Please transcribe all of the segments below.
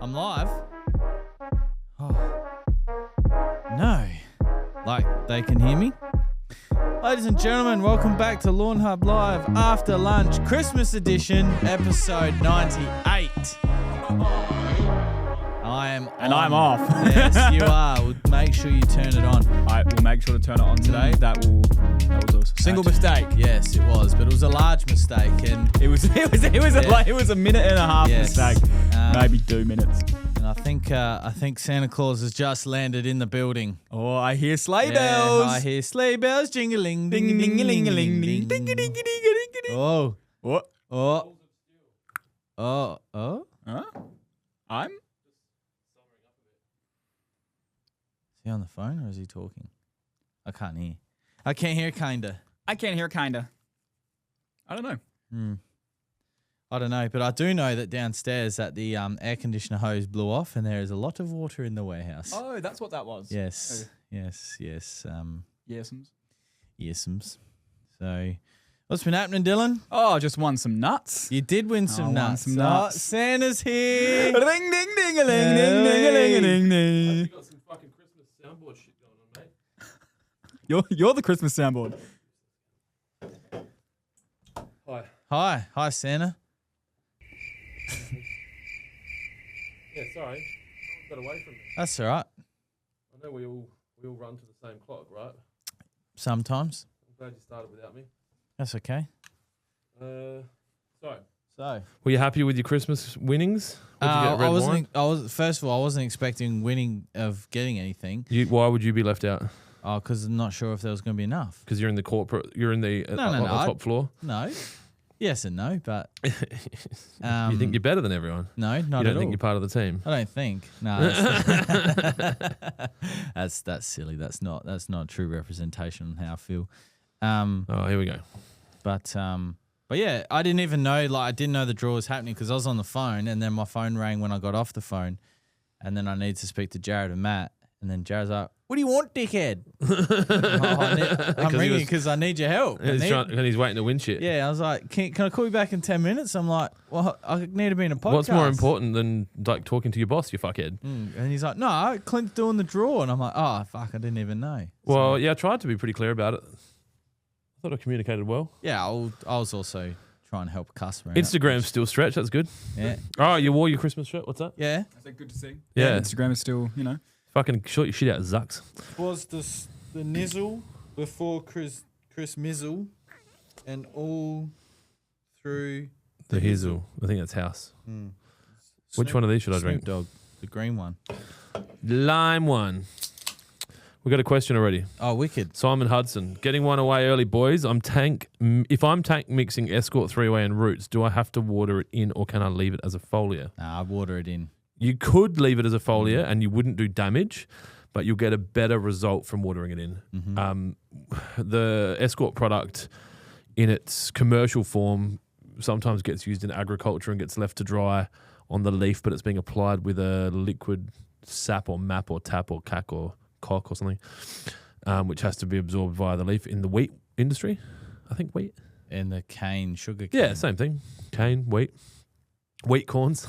I'm live. Oh. No. Like, they can hear me? Ladies and gentlemen, welcome back to Lawnhub Live After Lunch Christmas Edition, episode 98. I'm off. Yes, you are. We'll make sure you turn it on. I will make sure to turn it on today. That was a single mistake. Yes, it was, but it was a large mistake, and it was a minute and a half mistake, maybe 2 minutes. And I think Santa Claus has just landed in the building. Oh, I hear sleigh bells. I hear sleigh bells jingling, ding ding ding ding ding ding ding ding ding. Oh, what? Oh, I'm. Is he on the phone or is he talking? I can't hear. I can't hear, kinda. I can't hear, kinda. I don't know. I don't know, but I do know that downstairs that the air conditioner hose blew off and there is a lot of water in the warehouse. Oh, that's what that was. Yes, oh. yes. Yesums. So, what's been happening, Dylan? Oh, just won some nuts. You did win some nuts. nuts. Oh, Santa's here. Ring ding ding a ling ding ding a ling a ding ding. You got some fucking Christmas soundboard shit going on, mate. You're the Christmas soundboard. Hi. Hi, Santa. Yeah, sorry. Got away from me. That's all right. I know we all run to the same clock, right? Sometimes. I'm glad you started without me. That's okay. So, were you happy with your Christmas winnings? I wasn't expecting winning of getting anything. Why would you be left out? Oh, because I'm not sure if there was going to be enough. Because you're in the corporate. You're in the top floor. No. Yes and no, but you think you're better than everyone? No, not at all. You don't think you're part of the team? I don't think. No, that's silly. That's not a true representation on how I feel. Here we go. But yeah, I didn't even know. Like, I didn't know the draw was happening because I was on the phone, and then my phone rang when I got off the phone, and then I needed to speak to Jared and Matt, and then Jared's like, "What do you want, dickhead?" I'm ringing because I need your help. And he's waiting to win shit. Yeah, I was like, "Can I call you back in 10 minutes?" I'm like, "Well, I need to be in a podcast." What's more important than like talking to your boss, you fuckhead? And he's like, "No, Clint's doing the draw," and I'm like, "Oh fuck, I didn't even know." Well, yeah, I tried to be pretty clear about it. I thought I communicated well. Yeah, I was also trying to help a customer. Instagram's still stretched. That's good. Yeah. Oh, you wore your Christmas shirt. What's that? Yeah. Is that good to see? Yeah. Instagram is still, Fucking short your shit out, Zucks. Was the nizzle before Chris Mizzle and all through the hizzle. I think that's house. Which one of these should I drink? Dog, the green one. Lime one. We got a question already. Oh, wicked. Simon Hudson. Getting one away early, boys. If I'm tank mixing Escort 3-way and Roots, do I have to water it in or can I leave it as a foliar? Nah, I water it in. You could leave it as a foliar and you wouldn't do damage, but you'll get a better result from watering it in. The Escort product in its commercial form sometimes gets used in agriculture and gets left to dry on the leaf, but it's being applied with a liquid sap or map or tap or cack or cock or something, which has to be absorbed via the leaf in the wheat industry. I think wheat. And the sugar cane. Yeah, same thing. Cane, wheat corns.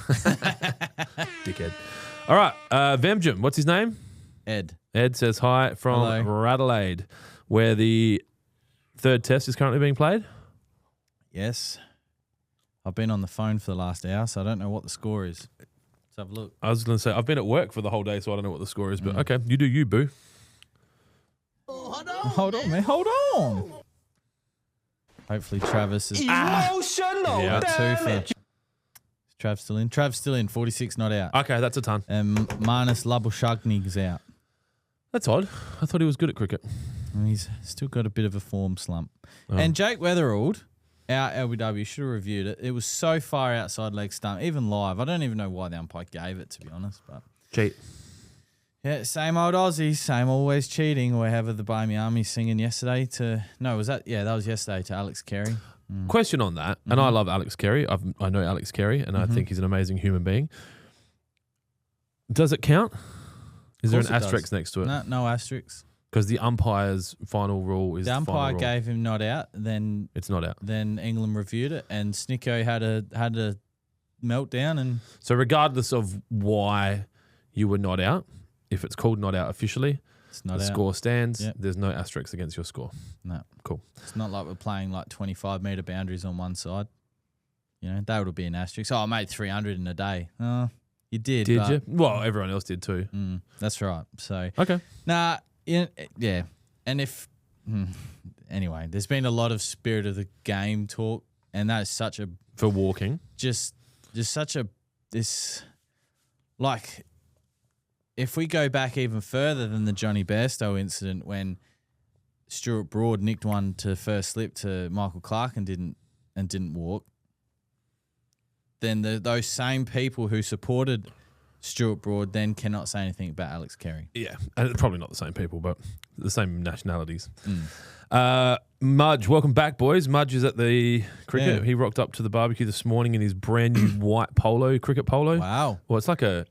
Dickhead. All right, Vemjum, what's his name? Ed says hi from Radelaide, where the third test is currently being played. Yes. I've been on the phone for the last hour, so I don't know what the score is. Let's have a look. I was going to say, I've been at work for the whole day, so I don't know what the score is, but okay, you do you, boo. Hold on, man. Hold on. Hopefully Travis is... Emotional damage. Trav's still in. Trav's still in. 46 not out. Okay, that's a ton. And Marnus Labushagni's out. That's odd. I thought he was good at cricket. And he's still got a bit of a form slump. And Jake Weatherald, our LBW, should have reviewed it. It was so far outside leg stump, even live. I don't even know why the umpire gave it, to be honest. But cheat. Yeah, same old Aussie, same always cheating, or however the Barmy Army singing yesterday to... No, was that... Yeah, that was yesterday to Alex Carey. Question on that, and I love Alex Carey. I know Alex Carey, and I think he's an amazing human being. Does it count? Is there an asterisk next to it? No asterisks. Because the umpire's final rule is the umpire gave him not out. Then it's not out. Then England reviewed it, and Snicko had a meltdown. And So regardless of why you were not out, if it's called not out officially, it's not the out. score stands. Yep. There's no asterisks against your score. No. Cool. It's not like we're playing like 25-meter boundaries on one side. You know, that would be an asterisk. Oh, I made 300 in a day. Oh, you did. Did but, you? Well, everyone else did too. That's right. So, Okay. nah, yeah. And if, anyway, there's been a lot of spirit of the game talk, and that is such a, For walking. just such a, this, like, if we go back even further than the Johnny Bairstow incident when Stuart Broad nicked one to first slip to Michael Clark and didn't walk, then those same people who supported Stuart Broad then cannot say anything about Alex Carey. Yeah. And it's probably not the same people, but the same nationalities. Mudge, welcome back, boys. Mudge is at the cricket. Yeah. He rocked up to the barbecue this morning in his brand new white polo, cricket polo. Wow. Well, it's like a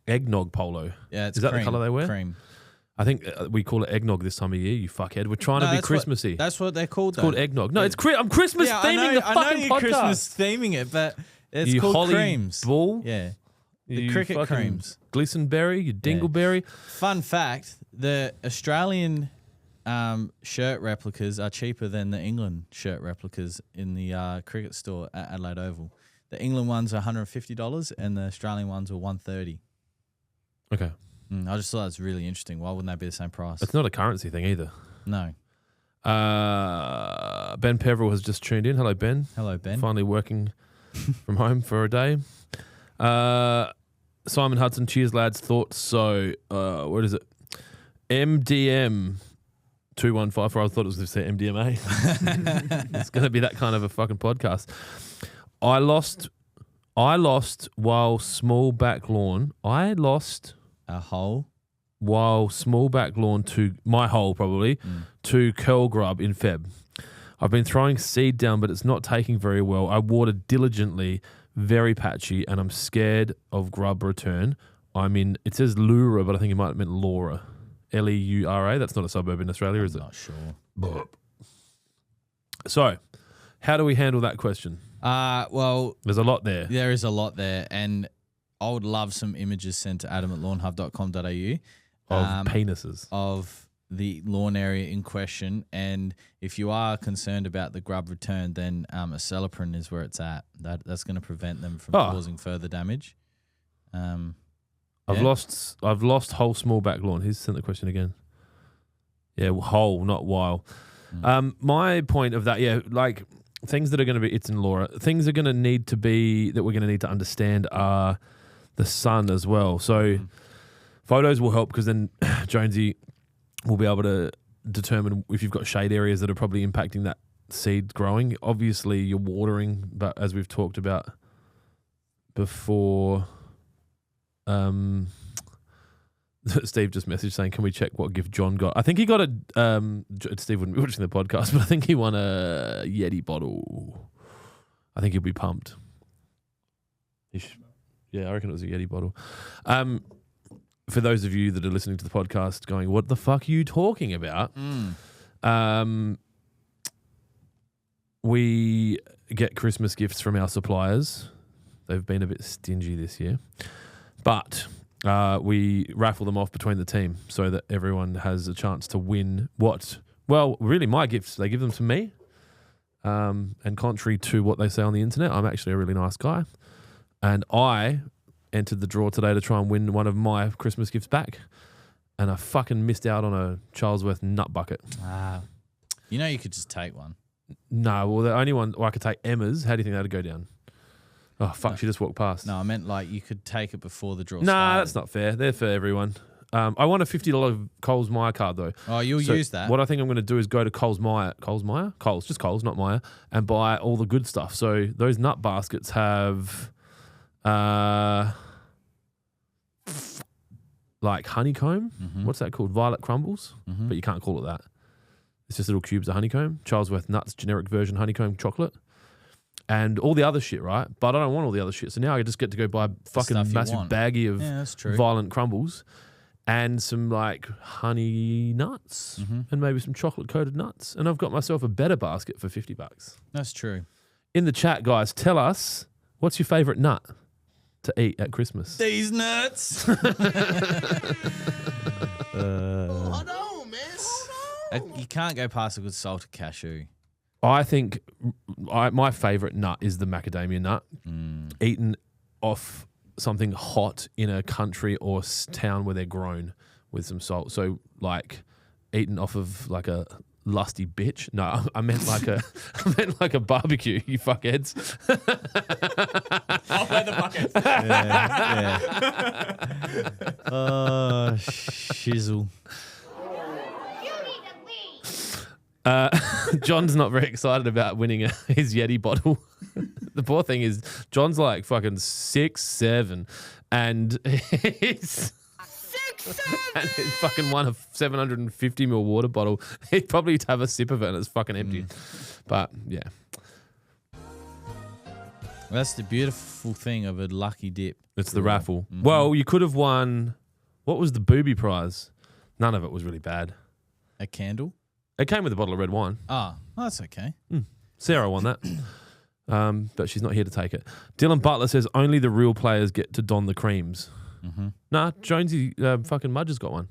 eggnog polo. Yeah, it's Is that cream, the colour they wear? Cream. I think we call it eggnog this time of year, you fuckhead. We're trying to be Christmassy. That's what they're called. It's called eggnog. No, it's I'm Christmas theming the fucking I know you're podcast. Christmas theming it, but it's You called holly creams. bull. Yeah. The You cricket fucking creams. Glistenberry, you dingleberry. Fun fact, the Australian shirt replicas are cheaper than the England shirt replicas in the cricket store at Adelaide Oval. The England ones are $150 and the Australian ones are $130. Okay. I just thought that was really interesting. Why wouldn't they be the same price? It's not a currency thing either. No. Ben Peveril has just tuned in. Hello, Ben. Hello, Ben. Finally working from home for a day. Simon Hudson, cheers, lads. Thoughts. So, what is it? MDM 2154. I thought it was going to say MDMA. It's going to be that kind of a fucking podcast. I lost while small back lawn. I lost A hole. while small back lawn to my hole probably to curl grub in Feb. I've been throwing seed down, but it's not taking very well. I watered diligently, very patchy, and I'm scared of grub return. It says Lura, but I think it might have meant Laura. Leura. That's not a suburb in Australia, is it? Not sure. So, how do we handle that question? Well, There's a lot there. there is a lot there, and I would love some images sent to adam@lawnhub.com.au Of penises. of the lawn area in question. And if you are concerned about the grub return, then a Celiprin is where it's at. That's going to prevent them from causing further damage. I've lost whole small back lawn. He's sent the question again. Yeah, whole, not while. My point of that, like things that are going to be, it's in Laura, things are going to need to be, that we're going to need to understand are the sun as well. So photos will help because then Jonesy will be able to determine if you've got shade areas that are probably impacting that seed growing. Obviously you're watering, but as we've talked about before, Steve just messaged saying, can we check what gift John got? I think he got Steve wouldn't be watching the podcast, but I think he won a Yeti bottle. I think he'll be pumped. Yeah, I reckon it was a Yeti bottle. For those of you that are listening to the podcast going, what the fuck are you talking about? We get Christmas gifts from our suppliers. They've been a bit stingy this year. But we raffle them off between the team so that everyone has a chance to win really my gifts. They give them to me. And contrary to what they say on the internet, I'm actually a really nice guy. And I entered the draw today to try and win one of my Christmas gifts back. And I fucking missed out on a Charlesworth nut bucket. You know you could just take one. No, well, the only one I could take Emma's. How do you think that'd go down? Oh, fuck, she just walked past. No, I meant like you could take it before the draw Nah, started. that's not fair. They're for everyone. I want a $50 Coles Myer card, though. Oh, you'll use that. What I think I'm going to do is go to Coles, just Coles, not Myer, and buy all the good stuff. So those nut baskets have like honeycomb. What's that called? Violet crumbles, but you can't call it that. It's just little cubes of honeycomb. Charlesworth Nuts, generic version honeycomb chocolate. And all the other shit, right? But I don't want all the other shit. So now I just get to go buy a fucking massive baggie of violent crumbles and some like honey nuts and maybe some chocolate coated nuts. And I've got myself a better basket for $50. That's true. In the chat, guys, tell us What's your favourite nut to eat at Christmas? These nuts. Hold on, man. You can't go past a good salted cashew. I think my favourite nut is the macadamia nut, eaten off something hot in a country or town where they're grown with some salt. So like eaten off of like a lusty bitch. No, I meant like a barbecue. You fuckheads. I'll play the buckets. Yeah. Oh, shizzle. John's not very excited about winning his Yeti bottle. The poor thing is, John's like fucking 6'7", and he's 6'7", and he's fucking won a 750ml water bottle. He'd probably have a sip of it, and it's fucking empty. But yeah, That's the beautiful thing of a lucky dip. it's the raffle. Well, you could have won. What was the booby prize? None of it was really bad. A candle? It came with a bottle of red wine. Oh, that's okay. Sarah won that. But she's not here to take it. Dylan Butler says only the real players get to don the creams. Nah, Jonesy fucking Mudge has got one.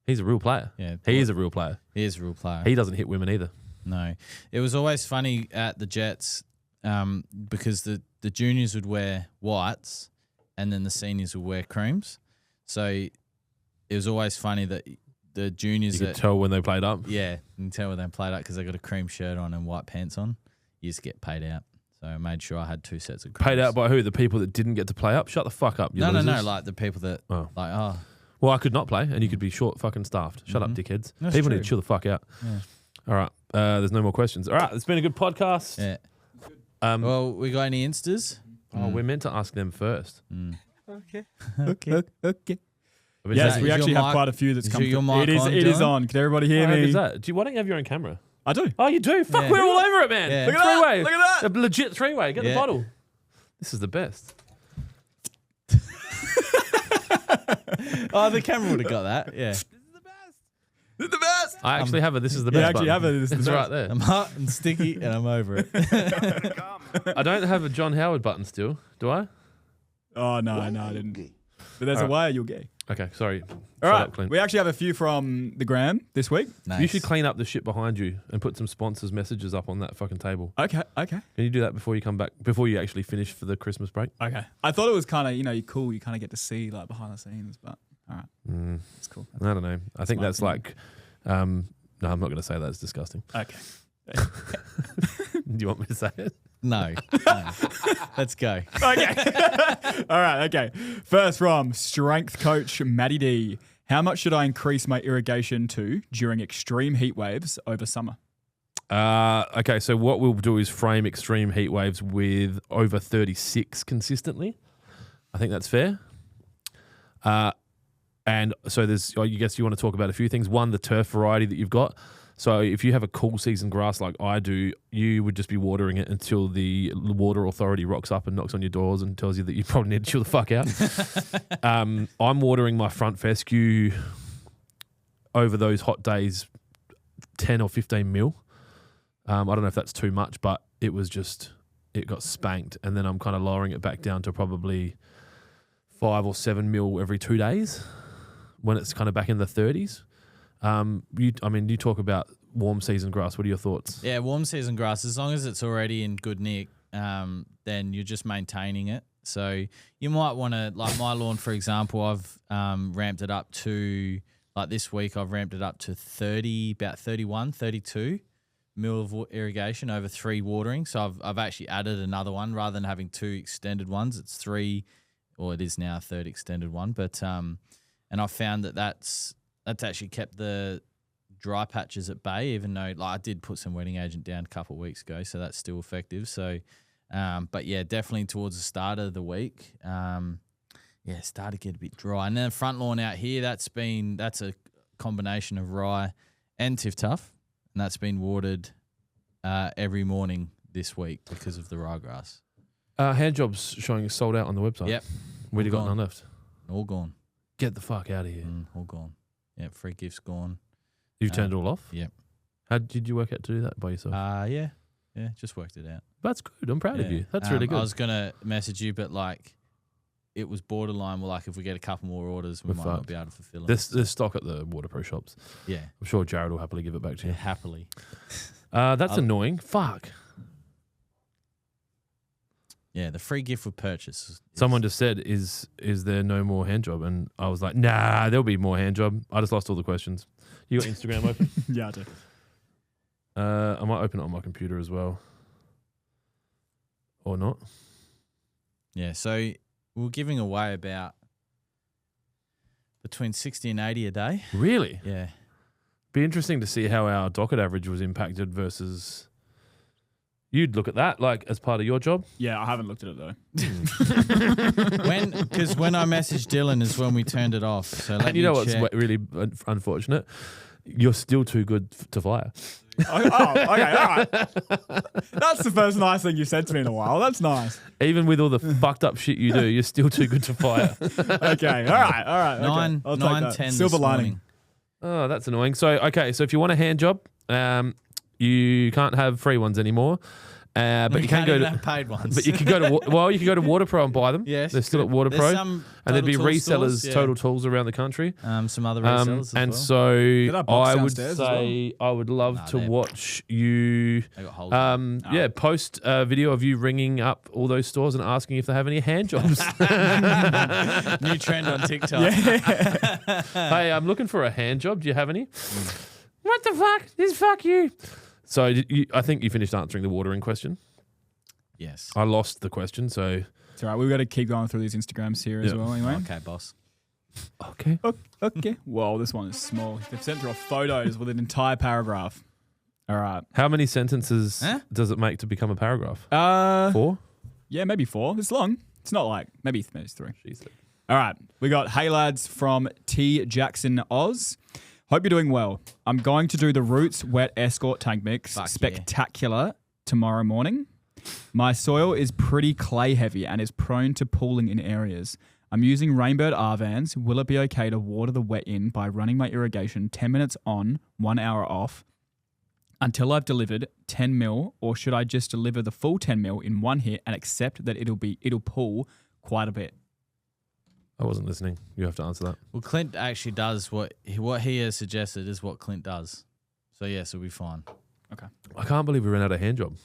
He's a real player. Yeah, he is a real player. He is a real player. He doesn't hit women either. No. It was always funny at the Jets because the juniors would wear whites and then the seniors would wear creams. So it was always funny that the juniors... You could tell when they played up. Yeah, you can tell when they played up because they got a cream shirt on and white pants on. You just get paid out. So I made sure I had 2 sets of creams. Paid out by who? The people that didn't get to play up? Shut the fuck up, you No, losers. like the people that... Oh. Well, I could not play and you could be short fucking staffed. Shut up, dickheads. That's People true. need to chill the fuck out. Yeah. All right. There's no more questions. All right. It's been a good podcast. Yeah. Well, We got any Instas? we're meant to ask them first. Okay. I've been Yes, saying- we Is actually your have mic- quite a few that's is come your through. mic on, It is Dylan? on. Can everybody hear How me? is that? Why don't you have your own camera? I do. Oh, you do? Fuck, Yeah. we're all over it, man. Yeah. Look Look at at that, three-way. look at that. A legit three-way. Get the Yeah. bottle. This is the best. Oh, the camera would have got that. Yeah. This is the best. I actually have it. This is the We best actually button. have it. This is It's the right best. there. I'm hot and sticky and I'm over it. I don't have a John Howard button still. Do I? Oh, no, I didn't. But there's a way you'll get. Okay, sorry. All Shut right. up, Clint. We actually have a few from the gram this week. Nice. You should clean up the shit behind you and put some sponsors' messages up on that fucking table. Okay. Can you do that before you come back? Before you actually finish for the Christmas break? I thought it was kind of, you're cool. You kind of get to see like behind the scenes, but all right. It's cool. I don't know. I think my that's like... no, I'm not going to say that. It's disgusting. Okay. Do you want me to say it? No. Let's go. Okay. All right. Okay. First from strength coach Matty D. How much should I increase my irrigation to during extreme heat waves over summer? Okay, so what we'll do is frame extreme heat waves with over 36 consistently. I think that's fair. And so I guess you want to talk about a few things. One, the turf variety that you've got. So if you have a cool season grass like I do, you would just be watering it until the water authority rocks up and knocks on your doors and tells you that you probably need to chill the fuck out. I'm watering my front fescue over those hot days 10 or 15 mil. I don't know if that's too much, but it got spanked. And then I'm kind of lowering it back down to probably 5 or 7 mil every 2 days when it's kind of back in the 30s. You talk about warm season grass. What are your thoughts? Yeah, warm season grass, as long as it's already in good nick, then you're just maintaining it. So you might want to, like my lawn, for example, I've ramped it up to, like this week, I've ramped it up to 32 mil of irrigation over 3 watering. So I've actually added another one rather than having 2 extended ones. It's 3, or it is now a 3rd extended one. But and I've found that's actually kept the dry patches at bay, even though I did put some wetting agent down a couple of weeks ago, so that's still effective. So, but yeah, definitely towards the start of the week, started to get a bit dry. And then front lawn out here, that's a combination of rye and Tiff Tough, and that's been watered every morning this week because of the ryegrass. Hand jobs showing sold out on the website. Yep. We've got All none gone. left. All gone. Get the fuck out of here. All gone. Yeah, free gifts gone. You've turned it all off? Yep. How did you work out to do that by yourself? Yeah, just worked it out. That's good. I'm proud of you. That's really good. I was gonna message you, but like, it was borderline. Well, like if we get a couple more orders, we might not be able to fulfill it. There's stock at the waterproof shops. Yeah, I'm sure Jared will happily give it back to you. happily. That's annoying. Fuck. Yeah, the free gift with purchase. Someone just said, "Is there no more hand job?" And I was like, "Nah, there'll be more hand job." I just lost all the questions. You got Instagram open? Yeah, I do. I might open it on my computer as well, or not. Yeah, so we're giving away about between 60 and 80 a day. Really? Yeah. Be interesting to see how our docket average was impacted versus. You'd look at that like as part of your job. Yeah, I haven't looked at it though. Because when I messaged Dylan is when we turned it off. So let And you me know what's check. really unfortunate? You're still too good to fire. Okay, all right. That's the first nice thing you've said to me in a while. That's nice. Even with all the fucked up shit you do, you're still too good to fire. Okay, all right. Okay. I'll take that. 9:10 Silver this lining. morning. Oh, that's annoying. So if you want a hand job, you can't have free ones anymore. But We you can can't go even to. have paid ones. But you can go to you can go to Waterpro and buy them. Yes, they're still at There's Waterpro, some and there'd be Total Tools resellers, stores, yeah. Total Tools around the country. Some other resellers And as so that box I would downstairs as say I would love Nah, to they're- watch you. They got holes in Yeah, post a video of you ringing up all those stores and asking if they have any hand jobs. it. New trend on TikTok. Hey, I'm looking for a hand job. Do you have any? What the fuck? Fuck you. So I think you finished answering the watering question. Yes. I lost the question, so It's all right. We've got to keep going through these Instagrams here as Yeah. well, anyway. Okay, boss. okay. Okay. Whoa, this one is small. They've sent through photos with an entire paragraph. All right. How many sentences Huh? does it make to become a paragraph? 4? Yeah, maybe 4. It's long. It's not like maybe it's 3. Jesus. All right. We got Hey Lads from T Jackson Oz. Hope you're doing well. I'm going to do the Roots Wet Escort Tank Mix Fuck yeah. spectacular tomorrow morning. My soil is pretty clay heavy and is prone to pooling in areas. I'm using Rainbird R-Vans. Will it be okay to water the wet in by running my irrigation 10 minutes on, 1 hour off until I've delivered 10 mil, or should I just deliver the full 10 mil in one hit and accept that it'll pool quite a bit? I wasn't listening. You have to answer that. Well, Clint actually does what he has suggested is what Clint does. So yes, it'll be fine. Okay. I can't believe we ran out of hand job.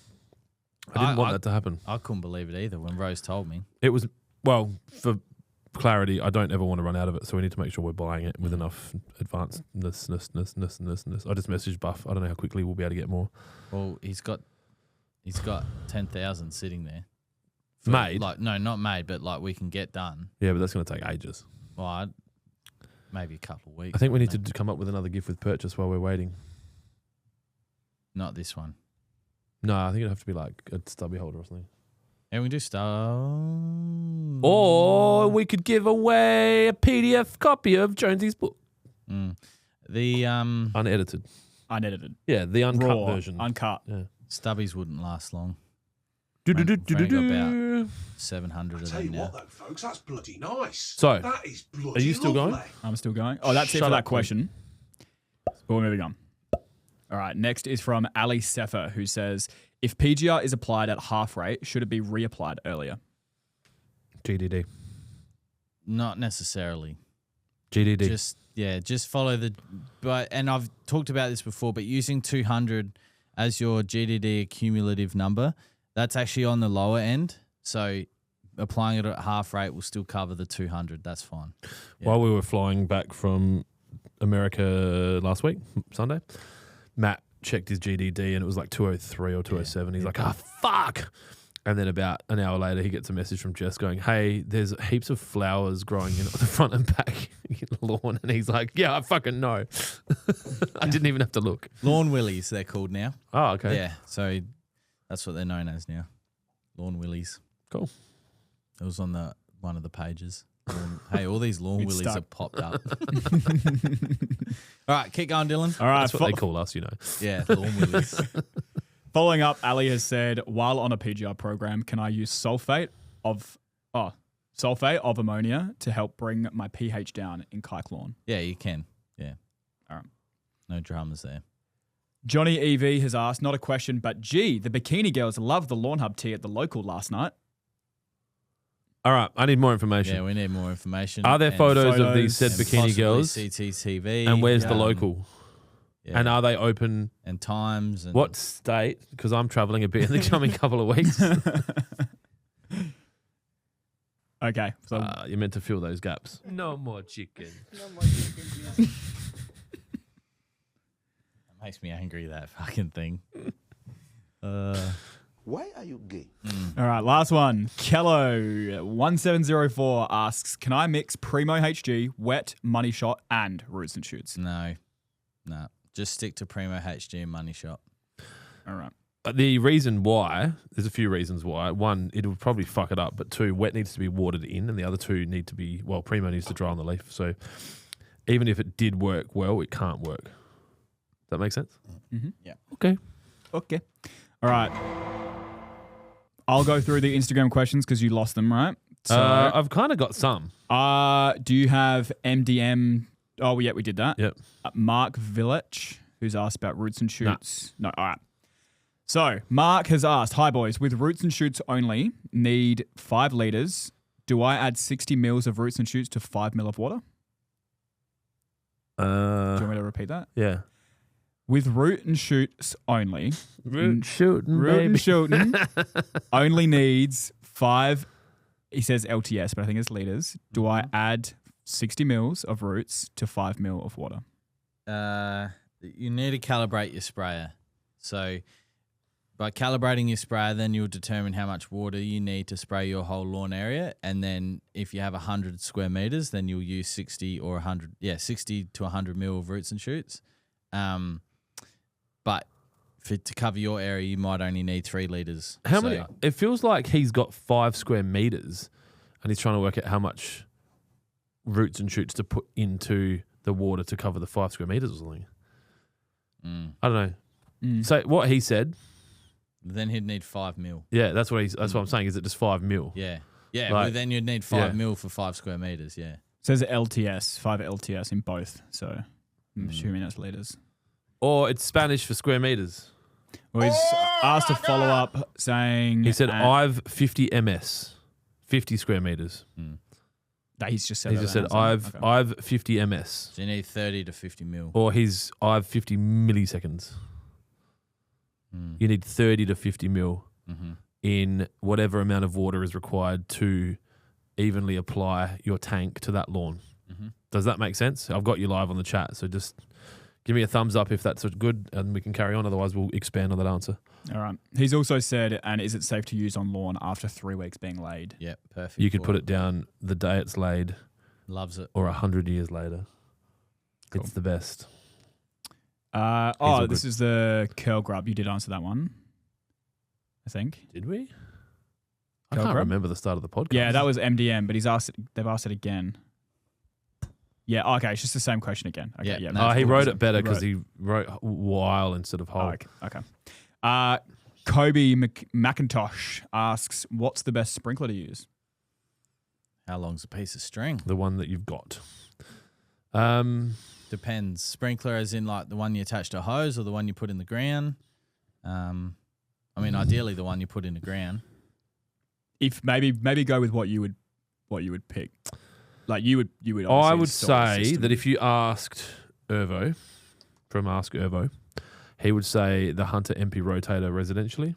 I didn't want that to happen. I couldn't believe it either when Rose told me. It was, well, for clarity, I don't ever want to run out of it, so we need to make sure we're buying it with enough advancedness. I just messaged Buff. I don't know how quickly we'll be able to get more. Well, he's got 10,000 sitting there. Made? Like no, not made, but like we can get done. Yeah, but that's going to take ages. Well, maybe a couple of weeks. I think we need to come up with another gift with purchase while we're waiting. Not this one. No, I think it'd have to be like a stubby holder or something. And we do stuff. Or we could give away a PDF copy of Jonesy's book. The Unedited. Unedited. Yeah, the uncut Raw. version. Uncut. Yeah. stubbies wouldn't last long. Do-do-do-do-do-do. 700 of Tell them you now. what, though, folks, that's bloody nice. So, That is bloody are you still going? lovely. I'm still going. Oh, that's it Shut for up, that question. But we're moving on. All right. Next is from Ali Sefer, who says, if PGR is applied at half rate, should it be reapplied earlier? GDD. Not necessarily. GDD. Just follow the. And I've talked about this before, but using 200 as your GDD cumulative number, that's actually on the lower end. So applying it at half rate will still cover the 200. That's fine. Yeah. While we were flying back from America last week, Sunday, Matt checked his GDD and it was like 203 or 207. He's like, fuck. And then about an hour later, he gets a message from Jess going, hey, there's heaps of flowers growing in the front and back in the lawn. And he's like, yeah, I fucking know. I didn't even have to look. Lawn willies, they're called now. Oh, okay. Yeah. So that's what they're known as now. Lawn willies. Cool. It was on one of the pages. Hey, all these lawn willies stuck. have popped up. All right, keep going, Dylan. All right. That's what they call us, you know. Yeah, lawn willies. Following up, Ali has said, while on a PGR program, can I use sulfate of ammonia to help bring my pH down in kike lawn? Yeah, you can. Yeah. All right. No dramas there. Johnny EV has asked, not a question, but gee, the bikini girls loved the Lawnhub tea at the local last night. All right, I need more information. Yeah, we need more information. Are there And photos of these said and bikini possibly girls? CCTV. And where's the local? Yeah. And are they open? And times. And What state? Because I'm traveling a bit in the coming couple of weeks. Okay. So You're meant to fill those gaps. No more chicken. Makes me angry, that fucking thing. Why are you gay? all right, last one. Kello1704 asks, can I mix Primo HG, Wet, Money Shot, and Roots and Shoots? No. Just stick to Primo HG and Money Shot. All right. The reason why, there's a few reasons why. One, it would probably fuck it up, but two, Wet needs to be watered in, and the other two need to be, well, Primo needs to dry on the leaf. So even if it did work well, it can't work. Does that make sense? Mm-hmm. Yeah. Okay. Okay. All right. I'll go through the Instagram questions because you lost them, right? So, I've kind of got some. do you have MDM? Oh, yeah, we did that. Yep. Mark Village, who's asked about Roots and Shoots. No, all right. So, Mark has asked, hi boys, with Roots and Shoots only, need 5 litres. Do I add 60 mils of Roots and Shoots to 5 mil of water? Do you want me to repeat that? Yeah. With Root and Shoots only, Root shooting, Root and Shooting only needs 5, he says LTS, but I think it's litres. Do I add 60 mils of Roots to 5 mil of water? You need to calibrate your sprayer. So by calibrating your sprayer, then you'll determine how much water you need to spray your whole lawn area. And then if you have 100 square meters, then you'll use 60 or 100, 60 to 100 mil of Roots and Shoots. But to cover your area, you might only need 3 litres. How many? It feels like he's got 5 square meters and he's trying to work out how much Roots and Shoots to put into the water to cover the 5 square meters or something. I don't know. So what he said. Then he'd need 5 mil. Yeah, that's what what I'm saying. Is it just 5 mil? Yeah. Yeah, Like, but then you'd need 5 mil for 5 square meters, yeah. It says LTS, 5 LTS in both. So I'm assuming that's litres. Or it's Spanish for square meters. Well, he's asked a follow up saying. He said, I've 50 ms, 50 square meters. That he's just said. He that just then, said, hasn't he? I've 50 ms. So you need 30 to 50 mil. Or I've 50 milliseconds. You need 30 to 50 mil in whatever amount of water is required to evenly apply your tank to that lawn. Does that make sense? I've got you live on the chat, so just give me a thumbs up if that's good and we can carry on. Otherwise, we'll expand on that answer. All right. He's also said, and is it safe to use on lawn after 3 weeks being laid? Yeah, perfect. You could put it down the day it's laid Loves it. or 100 years later. Cool. It's the best. This is the curl grub. You did answer that one, I think. Did we? I Curl can't grub? remember the start of the podcast. Yeah, that was MDM, but they've asked it again. Yeah, okay, it's just the same question again. Okay, Yeah, yeah. no, he cool. wrote it better because he wrote while instead of whole. Okay. Kobe McIntosh asks, what's the best sprinkler to use? How long's a piece of string? The one that you've got. Depends. Sprinkler as in like the one you attach to a hose or the one you put in the ground. Ideally the one you put in the ground. If maybe go with what you would pick. Like you would I obviously would install a say system. that if you asked Ervo from Ask Ervo, he would say the Hunter MP rotator residentially,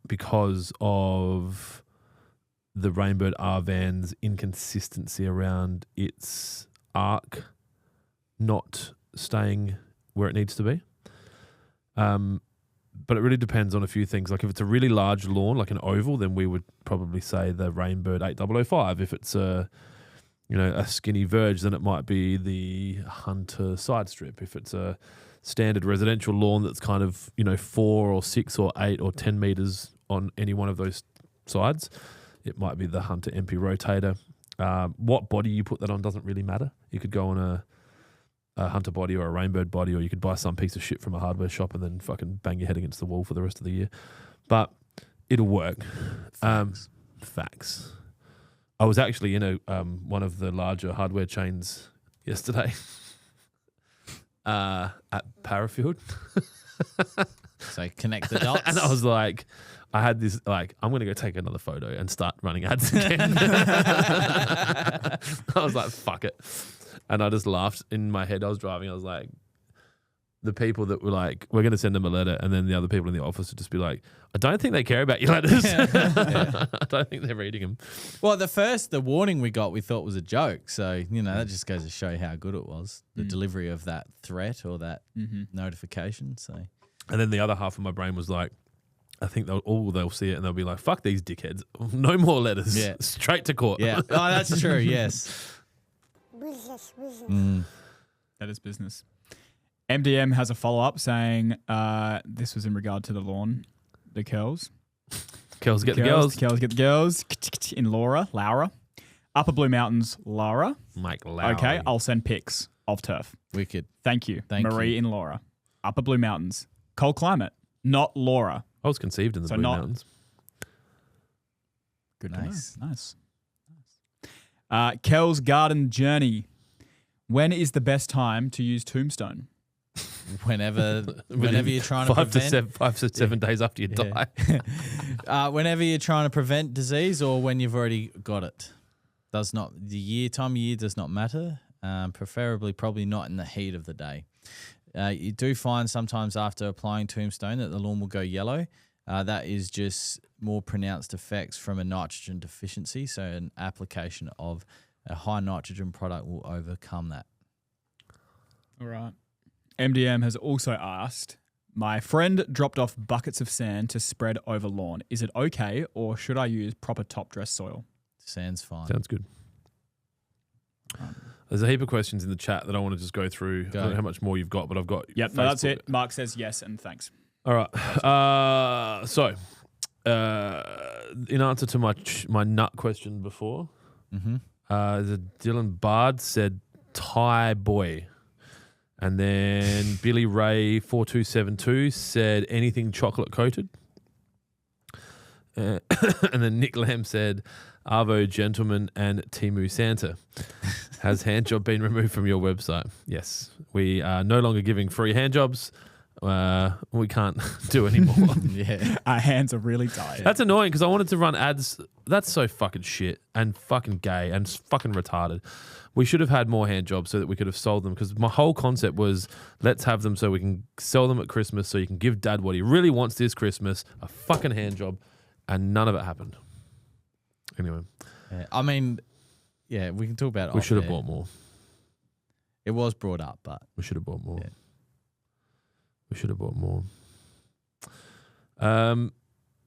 because of the Rainbird R-Van's inconsistency around its arc not staying where it needs to be. But it really depends on a few things. Like if it's a really large lawn, like an oval, then we would probably say the Rainbird 8005. If it's a skinny verge, then it might be the Hunter side strip. If it's a standard residential lawn that's kind of 4 or 6 or 8 or 10 meters on any one of those sides, it might be the Hunter MP rotator. What body you put that on doesn't really matter. You could go on a Hunter body or a Rainbird body, or you could buy some piece of shit from a hardware shop and then fucking bang your head against the wall for the rest of the year. But it'll work. Facts. I was actually in one of the larger hardware chains yesterday. at Parafield. So connect the dots. And I was like, I had this, like, I'm going to go take another photo and start running ads again. I was like, fuck it. And I just laughed in my head. I was driving. I was like, the people that were like, we're going to send them a letter. And then the other people in the office would just be like, I don't think they care about your letters. I don't think they're reading them. Well, the warning we got, we thought was a joke. So, that just goes to show how good it was, the delivery of that threat or that notification. So, and then the other half of my brain was like, I think they'll see it and they'll be like, fuck these dickheads. No more letters. Yeah. Straight to court. Yeah. Oh, that's true. Yes. That is business. MDM has a follow-up saying this was in regard to the lawn, the curls. Girls get the girls. Curls get the girls. In Laura. Upper Blue Mountains, Laura. Mike Lowry. Okay, I'll send pics of turf. Wicked. Thank you. Thank Marie you. in Laura. Upper Blue Mountains. Cold climate, not Laura. I was conceived in the Blue Mountains. Good Nice. to know. Nice. Kel's Garden Journey. When is the best time to use Tombstone? Whenever you're trying to prevent 5 to 7 days after you die. whenever you're trying to prevent disease or when you've already got it. Time of year does not matter. Preferably probably not in the heat of the day. You do find sometimes after applying Tombstone that the lawn will go yellow. That is just more pronounced effects from a nitrogen deficiency. So an application of a high nitrogen product will overcome that. All right. MDM has also asked, my friend dropped off buckets of sand to spread over lawn. Is it okay or should I use proper top dress soil? Sand's fine. Sounds good. There's a heap of questions in the chat that I want to just go through. I don't know how much more you've got, but I've got. Yep, no, that's it. Mark says yes and thanks. All right. In answer to my nut question before, the Dylan Bard said Thai boy. And then Billy Ray 4272 said anything chocolate coated. And then Nick Lamb said Arvo Gentleman and Timu Santa. Has hand job been removed from your website? Yes. We are no longer giving free hand jobs. We can't do anymore. Yeah. Our hands are really tired. That's annoying because I wanted to run ads. That's so fucking shit and fucking gay and fucking retarded. We should have had more hand jobs so that we could have sold them because my whole concept was let's have them so we can sell them at Christmas so you can give dad what he really wants this Christmas, a fucking hand job, and none of it happened. Anyway. Yeah. I mean, yeah, we can talk about it. We should have there. bought more. It was brought up, but. We should have bought more. Yeah. We should have bought more.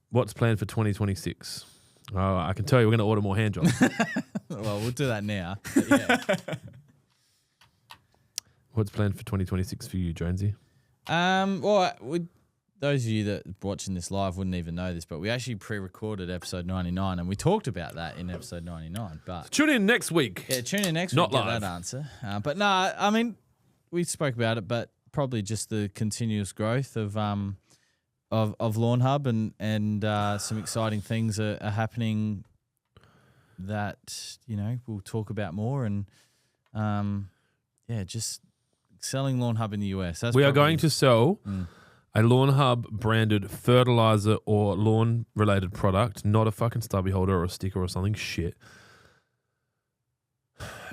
What's planned for 2026? Oh, I can tell you we're going to order more hand jobs. Well, we'll do that now. Yeah. What's planned for 2026 for you, Jonesy? Those of you that are watching this live wouldn't even know this, but we actually pre-recorded episode 99 and we talked about that in episode 99. But Tune in next week. yeah, tune in next Not week to get live. that answer. But no, I mean, we spoke about it, but probably just the continuous growth of Lawnhub and some exciting things are happening that we'll talk about more and just selling Lawnhub in the US. We are going to sell a Lawnhub branded fertilizer or lawn related product, not a fucking stubby holder or a sticker or something shit,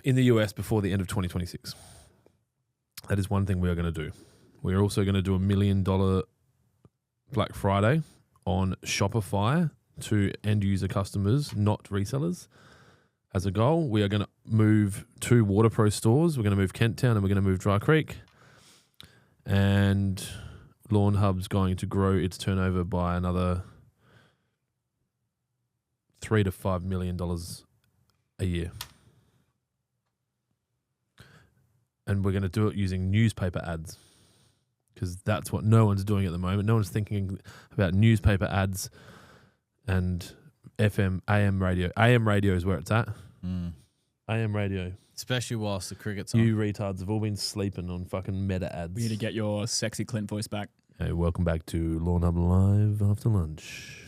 in the US before the end of 2026. That is one thing we are going to do. We are also going to do $1 million Black Friday on Shopify to end user customers, not resellers. As a goal, we are going to move 2 WaterPro stores. We're going to move Kent Town and we're going to move Dry Creek. And Lawnhub's going to grow its turnover by another $3 to $5 million a year. And we're going to do it using newspaper ads because that's what no one's doing at the moment. No one's thinking about newspaper ads and FM, AM radio. AM radio is where it's at. AM radio. especially whilst the cricket's on. You retards have all been sleeping on fucking meta ads. We need to get your sexy Clint voice back. Hey, welcome back to Lawnhub Live after lunch.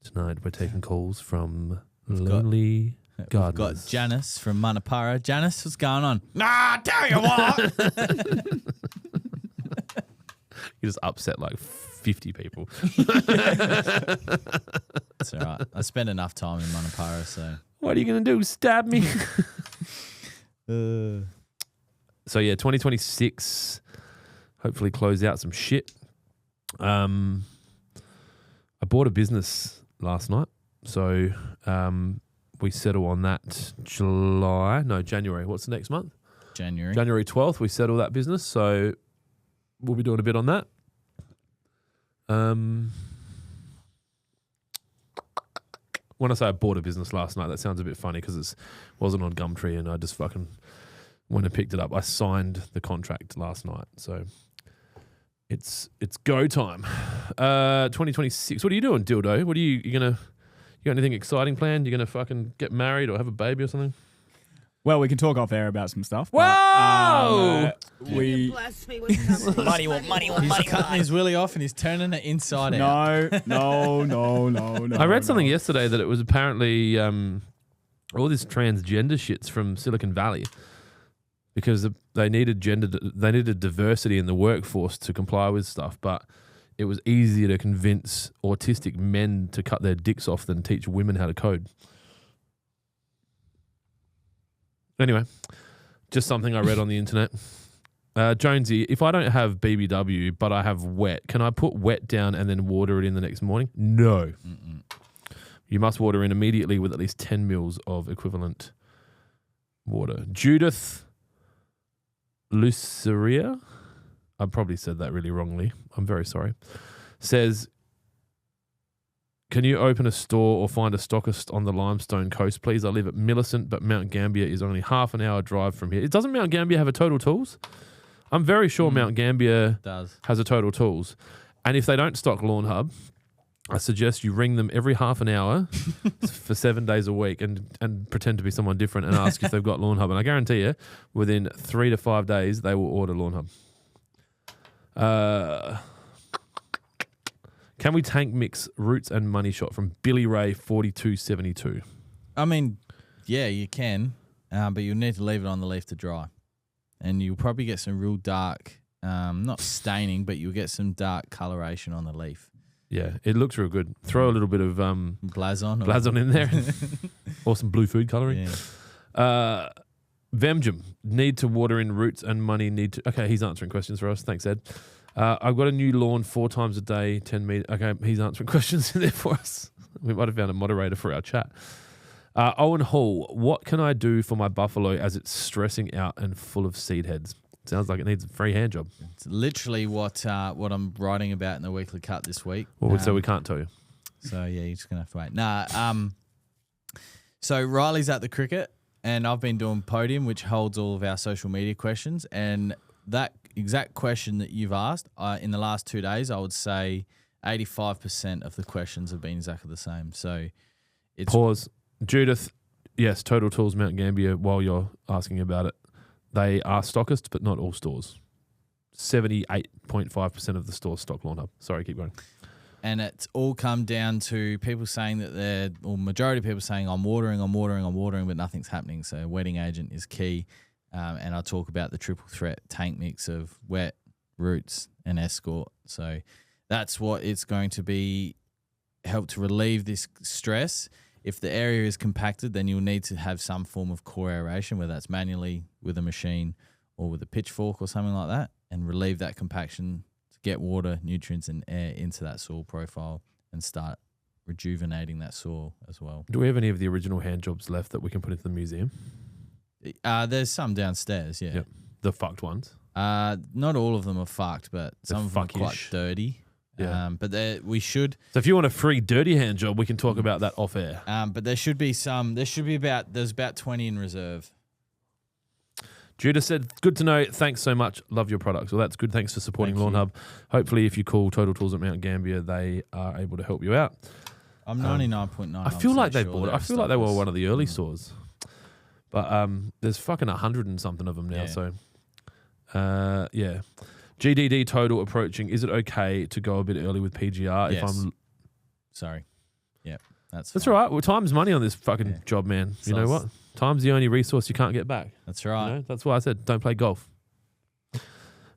Tonight we're taking calls from lonely God We've got knows. Janice from Manapara. Janice, what's going on? Nah, tell you what. You just upset like 50 people. It's all right. I spent enough time in Manapara, so. What are you going to do? Stab me? So, yeah, 2026, hopefully close out some shit. I bought a business last night. So, we settle on that January. What's the next month? January. January 12th, we settle that business. So, we'll be doing a bit on that. When I say I bought a business last night, that sounds a bit funny because it wasn't on Gumtree and I just fucking went and picked it up. I signed the contract last night, so it's go time. 2026. What are you doing, Dildo? What are you got anything exciting planned? You gonna fucking get married or have a baby or something? Well, we can talk off air about some stuff. Whoa! We Bless me with something. money, He's cutting his willy off and he's turning it inside out. no. I read something yesterday that it was apparently all this transgender shit's from Silicon Valley because they needed diversity in the workforce to comply with stuff, but it was easier to convince autistic men to cut their dicks off than teach women how to code. Anyway, just something I read on the internet. Jonesy, if I don't have BBW but I have wet, can I put wet down and then water it in the next morning? No. Mm-mm. You must water in immediately with at least 10 mils of equivalent water. Judith Luceria, I probably said that really wrongly. I'm very sorry. Says, can you open a store or find a stockist on the Limestone Coast, please? I live at Millicent, but Mount Gambier is only half an hour drive from here. Doesn't Mount Gambier have a Total Tools? I'm very sure Mount Gambier has a Total Tools. And if they don't stock Lawnhub, I suggest you ring them every half an hour for 7 days a week and pretend to be someone different and ask if they've got Lawnhub. And I guarantee you, within 3 to 5 days, they will order Lawnhub. Can we tank mix Roots and Money Shot from Billy Ray 4272? I mean, yeah, you can, but you'll need to leave it on the leaf to dry. And you'll probably get some real dark, not staining, but you'll get some dark coloration on the leaf. Yeah, it looks real good. Throw a little bit of Blazon in there. Or some blue food colouring. Yeah. Vemjum, need to water in Roots and Money need to... Okay, he's answering questions for us. Thanks, Ed. I've got a new lawn 4 times a day, 10 meters. Okay, he's answering questions in there for us. We might have found a moderator for our chat. Owen Hall, what can I do for my buffalo as it's stressing out and full of seed heads? Sounds like it needs a free hand job. It's literally what I'm writing about in the weekly cut this week. Well, so we can't tell you. So, yeah, you're just going to have to wait. So Riley's at the cricket, and I've been doing Podium, which holds all of our social media questions, and that exact question that you've asked, in the last 2 days, I would say 85% of the questions have been exactly the same. So it's... Pause. Judith, yes, Total Tools Mount Gambier, while you're asking about it, they are stockists, but not all stores. 78.5% of the stores stock Lawnhub. Sorry, keep going. And it's all come down to people saying that majority of people saying, I'm watering, but nothing's happening. So wetting agent is key. And I talk about the triple threat tank mix of wet, Roots, and Escort. So that's what it's going to be, help to relieve this stress. If the area is compacted, then you'll need to have some form of core aeration, whether that's manually with a machine or with a pitchfork or something like that, and relieve that compaction to get water, nutrients, and air into that soil profile and start rejuvenating that soil as well. Do we have any of the original hand jobs left that we can put into the museum? There's some downstairs, yeah. Yep. The fucked ones? Not all of them are fucked, but some of them are quite dirty. Yeah. But we should. So if you want a free dirty hand job, we can talk about that off air. But there should be some. There's about 20 in reserve. Judah said, good to know. Thanks so much. Love your products. Well, that's good. Thanks for supporting Lawnhub. Hopefully, if you call Total Tools at Mount Gambier, they are able to help you out. I'm 99.9%. I feel like they sure bought it. I feel like they were one of the early stores. But there's fucking 100 and something of them now. Yeah. So, yeah. GDD total approaching. Is it okay to go a bit early with PGR? Yes. If I'm... Sorry. Yeah. That's That's fine. all right. Well, time's money on this fucking job, man. You know what? Time's the only resource you can't get back. That's right. You know? That's why I said don't play golf.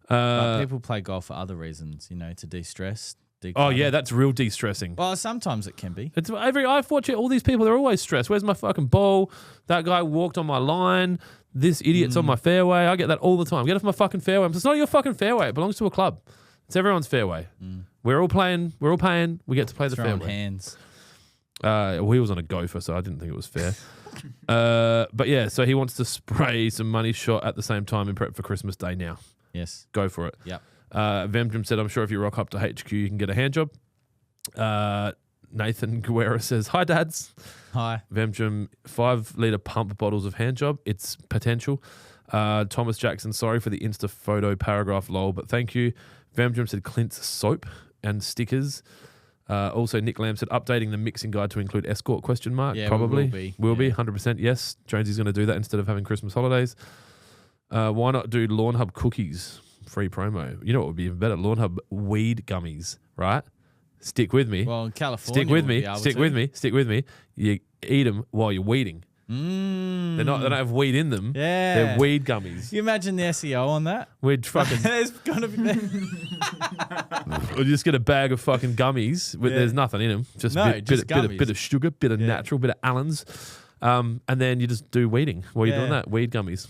But people play golf for other reasons, to de-stress. Oh yeah, that's real de-stressing. Well, sometimes it can be. It's I've watched it, all these people, they're always stressed. Where's my fucking ball? That guy walked on my line. This idiot's on my fairway. I get that all the time. Get off my fucking fairway. It's not your fucking fairway. It belongs to a club. It's everyone's fairway. We're all playing. We're all paying. We get to play the Throwing fairway. hands. Well, he was on a gopher, so I didn't think it was fair. But yeah, so he wants to spray some money shot at the same time in prep for Christmas Day now. Yes. Go for it. Yep. Vemdrum said, I'm sure if you rock up to HQ, you can get a hand job. Nathan Guerra says, hi, dads. Hi. Vemdrum, 5-litre pump bottles of hand job. It's potential. Thomas Jackson, sorry for the Insta photo paragraph, lol, but thank you. Vemdrum said, Clint's soap and stickers. Also, Nick Lamb said, updating the mixing guide to include escort ? Yeah, Probably. will be. 100%. Yes. Jonesy's going to do that instead of having Christmas holidays. Why not do Lawnhub cookies? Free promo. You know what would be even better? Lawnhub weed gummies, right? Stick with me. Well, in California, Stick with we'll me. be able Stick to. with me. Stick with me. You eat them while you're weeding. They don't have weed in them. Yeah. They're weed gummies. You imagine the SEO on that? We'd fucking There's gonna be. or you just get a bag of fucking gummies with there's nothing in them. Just bit of sugar, bit of natural, bit of Allen's. And then you just do weeding while you're doing that. Weed gummies.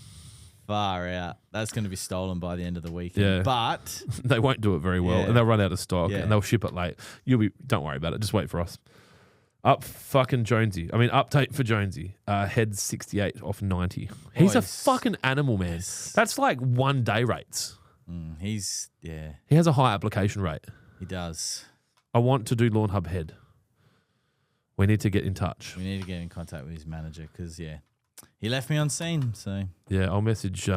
Far out. That's going to be stolen by the end of the weekend. Yeah. But They won't do it very well, and they'll run out of stock, Yeah. and they'll ship it late. Don't worry about it. Just wait for us. Update for Jonesy. Head 68 off 90. He's a fucking animal, man. Yes. That's like 1 day rates. he He has a high application rate. does. I want to do Lawnhub Head. We need to get in touch. We need to get in contact with his manager because, he left me on scene. So, Yeah, I'll message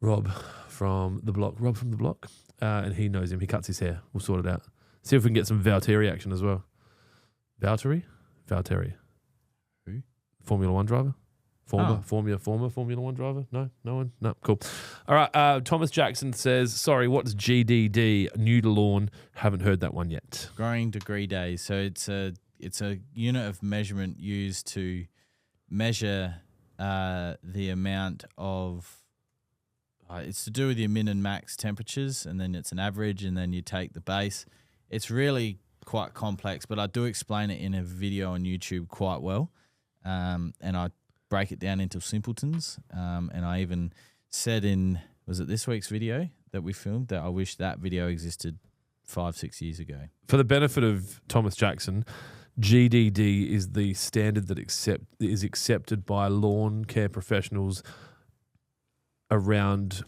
Rob from the block. And he knows him. He cuts his hair. We'll sort it out. See if we can get some Valtteri action as well. Valtteri? Who? Formula One driver? Former Formula One driver? No one? No, cool. All right, Thomas Jackson says, sorry, what's GDD? New to lawn. Haven't heard that one yet. growing degree days. So it's a unit of measurement used to measure the amount of. It's to do with your min and max temperatures, and then it's an average, and then you take the base. It's really quite complex, but I do explain it in a video on YouTube quite well, and I break it down into simpletons. And I even said was it this week's video that we filmed, that I wish that video existed 5-6 years ago. For the benefit of Thomas Jackson, GDD is the standard that is accepted by lawn care professionals around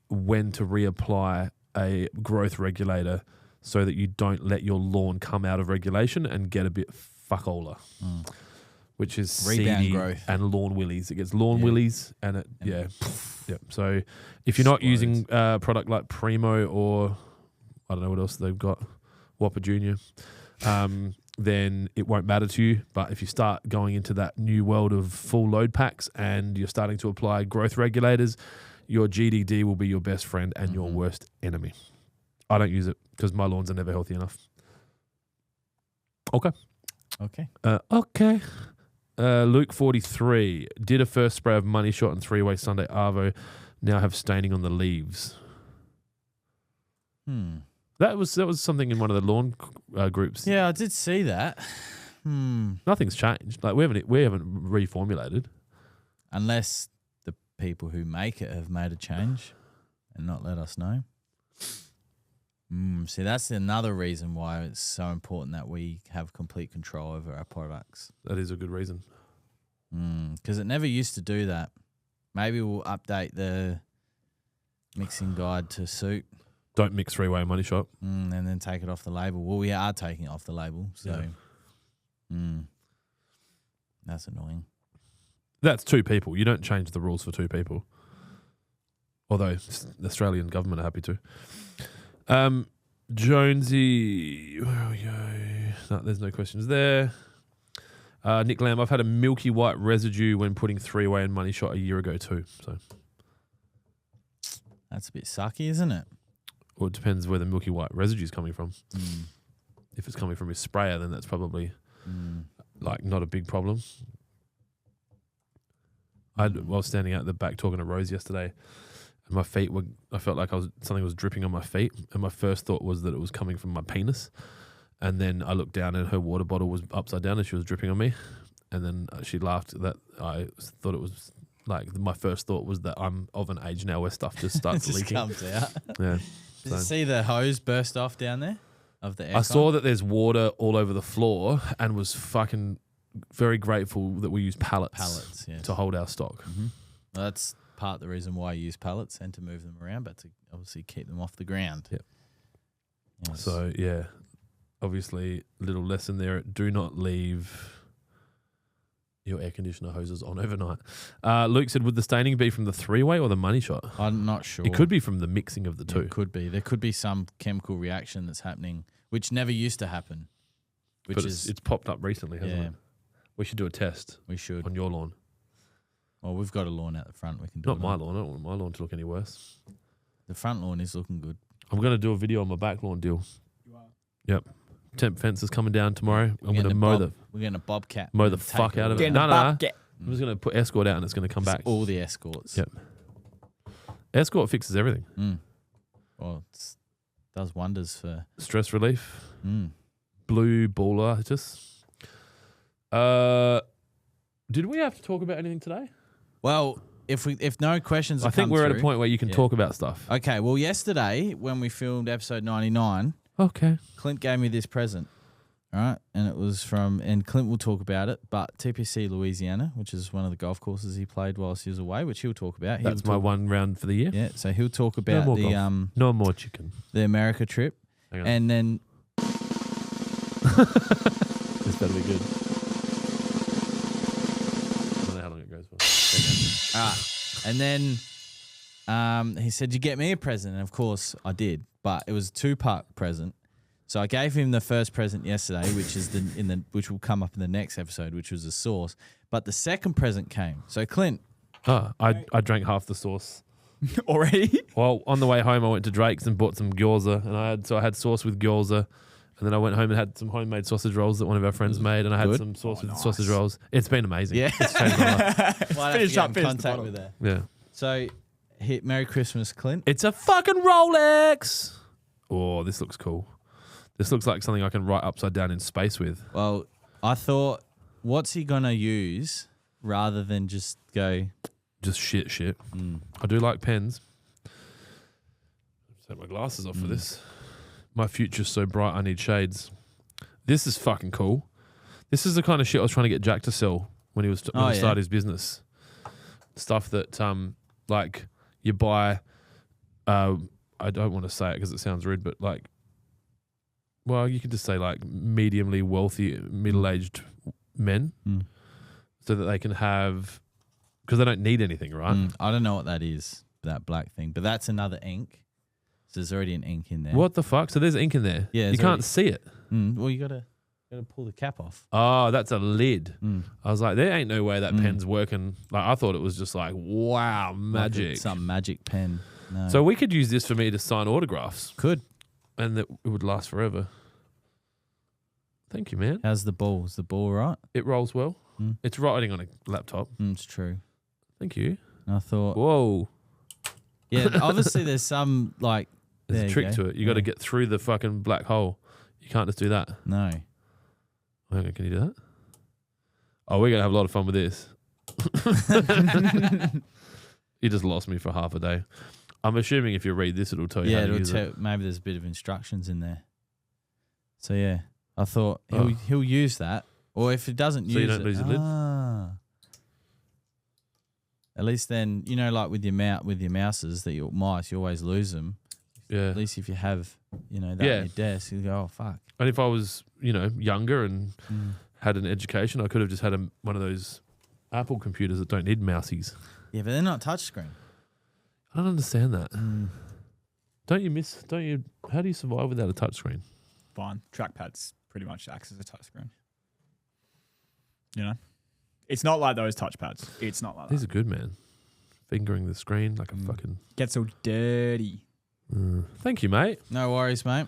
when to reapply a growth regulator so that you don't let your lawn come out of regulation and get a bit fuckola, which is Rebound seedy growth. and lawn willies. It gets lawn willies and it, yeah. So if you're not using a product like Primo or I don't know what else they've got, Whopper Junior, then it won't matter to you. But if you start going into that new world of full load packs and you're starting to apply growth regulators, your GDD will be your best friend and your worst enemy. I don't use it because my lawns are never healthy enough. Okay. Okay. Luke 43 did a first spray of Money Shot and 3-way Sunday Arvo. Now have staining on the leaves. That was something in one of the lawn groups. Yeah, I did see that. Nothing's changed. Like we haven't reformulated. Unless the people who make it have made a change and not let us know. See, that's another reason why it's so important that we have complete control over our products. That is a good reason. Because it never used to do that. Maybe we'll update the mixing guide to suit. Don't mix 3-way Money Shot. And then take it off the label. Well, we are taking it off the label, so that's annoying. That's 2 people. You don't change the rules for 2 people. Although the Australian government are happy to. Jonesy, where are we go? No, there's no questions there. Nick Lamb, I've had a milky white residue when putting 3-way and Money Shot a year ago too. So That's a bit sucky, isn't it? Well, it depends where the milky white residue is coming from. If it's coming from his sprayer, then that's probably like not a big problem. I was standing out the back talking to Rose yesterday, and my feet were. I felt like something was dripping on my feet, and my first thought was that it was coming from my penis. And then I looked down, and her water bottle was upside down, and she was dripping on me. And then she laughed that I thought it was like my first thought was that I'm of an age now where stuff just starts It just leaking. comes out. Yeah. Did you see the hose burst off down there of the aircon? I saw that there's water all over the floor, and was fucking very grateful that we use pallets yes. to hold our stock. Mm-hmm. Well, that's part of the reason why I use pallets and to move them around, but to obviously keep them off the ground. Yep. Yes. So yeah, obviously little lesson there: do not leave your air conditioner hoses on overnight. Luke said, would the staining be from the 3-way or the money shot? I'm not sure. It could be from the mixing of the two. It could be. There could be some chemical reaction that's happening, which never used to happen. Which But is it's popped up recently, hasn't yeah, it? We should do a test we should. on your lawn. Well, we've got a lawn out the front. We can do Not it my on. lawn. I don't want my lawn to look any worse. The front lawn is looking good. I'm going to do a video on my back lawn deal. You are. Yep. Temp fence is coming down tomorrow. I'm going to We're getting a bobcat. mow the and take fuck out of it. away. No. I'm just going to put Escort out and it's going to come back. All the escorts. Yep. Escort fixes everything. Well, it does wonders for. Stress relief. Mm. Blue baller. Just. Did we have to talk about anything today? Well, if no questions, I think we're at a point where you can talk about stuff. Okay. Well, yesterday when we filmed episode 99, Okay. Clint gave me this present. All right, and it was and Clint will talk about it, but TPC Louisiana, which is one of the golf courses he played whilst he was away, which he'll talk about. That's my one round for the year. Yeah, so he'll talk about more the golf. No more chicken. the America trip, Hang on. and then This better be good. I don't know how long it goes for. and then he said, "You get me a present," and of course I did, but it was a 2-part present. So I gave him the first present yesterday, which is which will come up in the next episode, which was a sauce. But the second present came. So Clint, I drank half the sauce. Already? Well, on the way home, I went to Drake's and bought some gyoza, and I had sauce with gyoza, and then I went home and had some homemade sausage rolls that one of our friends made, and I had Good. some sauce with nice. sausage rolls. It's been amazing. Yeah. It's changed my life. Finish up, finish the contact bottle. with her. Yeah. So hit Merry Christmas, Clint. It's a fucking Rolex. Oh, this looks cool. This looks like something I can write upside down in space with. Well, I thought, what's he gonna use rather than just go? Just shit. I do like pens. Take my glasses off for this. My future's so bright I need shades. This is fucking cool. This is the kind of shit I was trying to get Jack to sell when he started his business. Stuff that like you buy. I don't want to say it because it sounds rude, but like, well, you could just say like mediumly wealthy, middle-aged men, so that they can have, because they don't need anything, right? I don't know what that is, that black thing, but that's another ink. So there's already an ink in there. What the fuck? So there's ink in there. Yeah, you there's can't already- see it. Well, you gotta pull the cap off. Oh, that's a lid. I was like, there ain't no way that pen's working. Like, I thought it was just like, wow, magic. Like some magic pen. No. So we could use this for me to sign autographs, could. and that it would last forever. Thank you, man. How's the ball? Is the ball right? It rolls well. It's writing on a laptop. It's true. Thank you. And I thought, Whoa. yeah, obviously there's some like. There's there a trick you go. to it. You got to get through the fucking black hole. You can't just do that. No. Hang on, can you do that? Oh, we're going to have a lot of fun with this. You just lost me for half a day. I'm assuming if you read this, it'll tell you how to use it. Maybe there's a bit of instructions in there. So yeah, I thought Oh. he'll use that, or if it doesn't So you use don't it, lose your lid? At least then with your mouses that your mice, you always lose them. Yeah. At least if you have that on Yeah. your desk, you go, oh fuck. And if I was, younger and had an education, I could have just had one of those Apple computers that don't need mousies. Yeah, but they're not touchscreen. I don't understand that. How do you survive without a touchscreen? Fine. Trackpads pretty much acts as a touchscreen. It's not like those touchpads. It's not like These that. are good, man. Fingering the screen like a fucking... Gets all dirty. Thank you, mate. No worries, mate.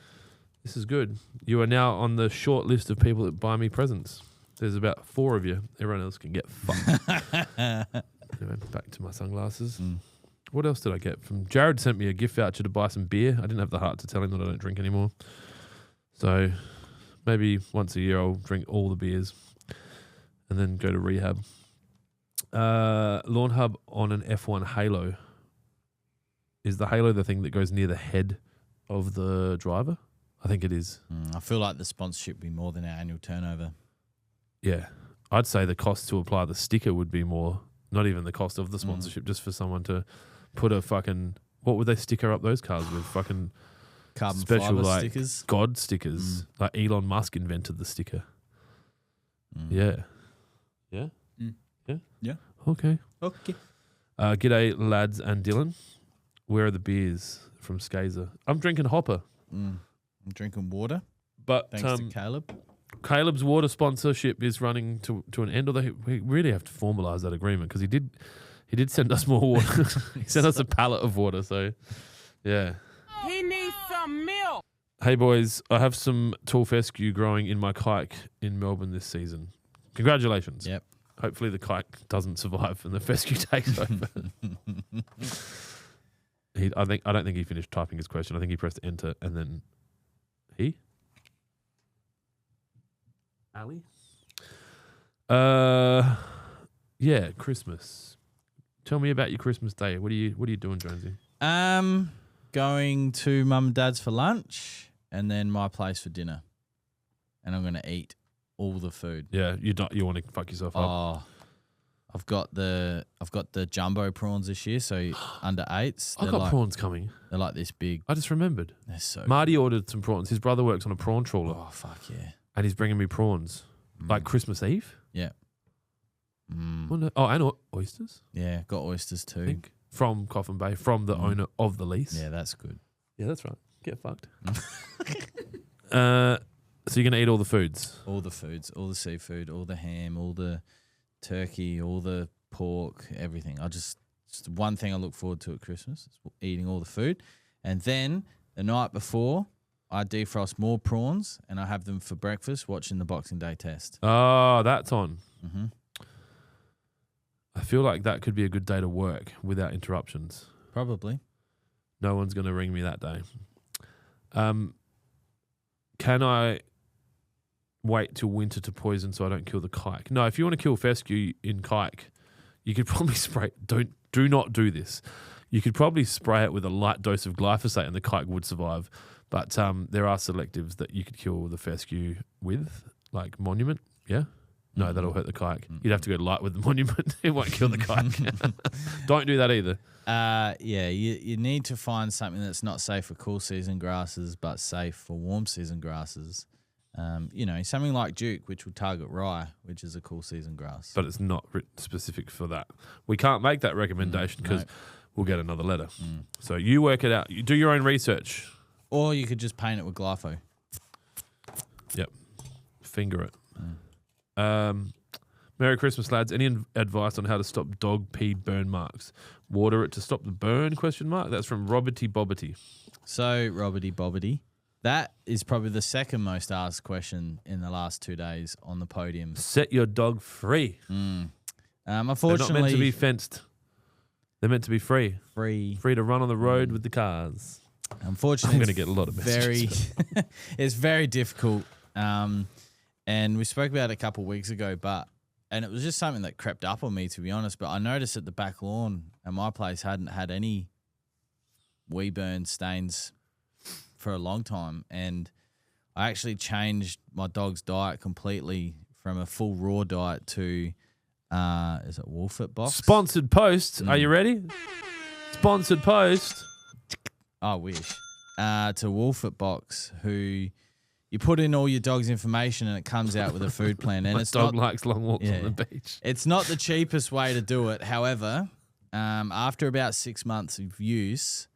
This is good. You are now on the short list of people that buy me presents. There's about 4 of you. Everyone else can get fucked. Anyway, back to my sunglasses. What else did I get from Jared? Sent me a gift voucher to buy some beer. I didn't have the heart to tell him that I don't drink anymore. So maybe once a year I'll drink all the beers and then go to rehab. Lawnhub on an F1 Halo. Is the Halo the thing that goes near the head of the driver? I think it is. I feel like the sponsorship would be more than our annual turnover. Yeah. I'd say the cost to apply the sticker would be more, not even the cost of the sponsorship, just for someone to put a fucking, what would they sticker up those cars with? Fucking Carbon special fiber like stickers. God stickers. Like Elon Musk invented the sticker. Yeah. Yeah? Yeah? Yeah. Okay. Okay. G'day, lads and Dylan. Where are the beers from Skazer? I'm drinking Hopper. I'm drinking water. But Thanks to Caleb. Caleb's water sponsorship is running to an end. Although we really have to formalise that agreement because he did send us more water. He sent us a pallet of water. So, yeah. He needs some milk. Hey boys, I have some tall fescue growing in my kike in Melbourne this season. Congratulations. Yep. Hopefully the kike doesn't survive and the fescue takes over. I don't think he finished typing his question. I think he pressed enter and then Ali? Yeah, Christmas. Tell me about your Christmas day. What are you doing, Jonesy? Going to mum and dad's for lunch and then my place for dinner. And I'm gonna eat all the food. Yeah, you want to fuck yourself up. Oh, I've got the jumbo prawns this year, so under 8s. I've got prawns coming. They're like this big. I just remembered. They're so Marty ordered some prawns. His brother works on a prawn trawler. Oh, fuck yeah. And he's bringing me prawns. Like Christmas Eve? Yeah. Well, no. Oh, and oysters, Yeah, got oysters I too. think. From Coffin Bay, from the owner of the lease. Yeah, that's good. Yeah, that's right. Get fucked. So you're going to eat all the foods? All the foods, all the seafood, all the ham, all the turkey, all the pork, everything. Just one thing I look forward to at Christmas is eating all the food. And then the night before, I defrost more prawns and I have them for breakfast watching the Boxing Day test. Oh, that's on. Mm-hmm. I feel like that could be a good day to work without interruptions. Probably. No one's going to ring me that day. Can I wait till winter to poison so I don't kill the kike? No, if you want to kill fescue in kike, you could probably spray. Do not do this. You could probably spray it with a light dose of glyphosate and the kike would survive. But there are selectives that you could kill the fescue with, like Monument. Yeah? No, that'll hurt the kike. You'd have to go light with the Monument. It won't kill the kike. Don't do that either. Yeah, you need to find something that's not safe for cool season grasses but safe for warm season grasses. Something like Duke, which will target rye, which is a cool season grass. But it's not specific for that. We can't make that recommendation because we'll get another letter. So you work it out. You do your own research. Or you could just paint it with glypho. Yep. Finger it. Merry Christmas, lads. Any advice on how to stop dog pee burn marks? Water it to stop the burn, ? That's from Roberty Bobbity. So, Roberty Bobbity, that is probably the second most asked question in the last 2 days on the podium. Set your dog free. Unfortunately, They're not meant to be fenced. They're meant to be free. free to run on the road with the cars. Unfortunately, I'm going to get a lot of messages. It's very difficult. And we spoke about it a couple of weeks ago, and it was just something that crept up on me, to be honest. But I noticed that the back lawn at my place hadn't had any wee burn stains for a long time. And I actually changed my dog's diet completely from a full raw diet to, is it Wolfit Box? Sponsored post. Are you ready? Sponsored post. I wish. To Wolfit Box, who you put in all your dog's information and it comes out with a food plan. And My it's dog not, likes long walks on the beach. It's not the cheapest way to do it. However, after about 6 months of use,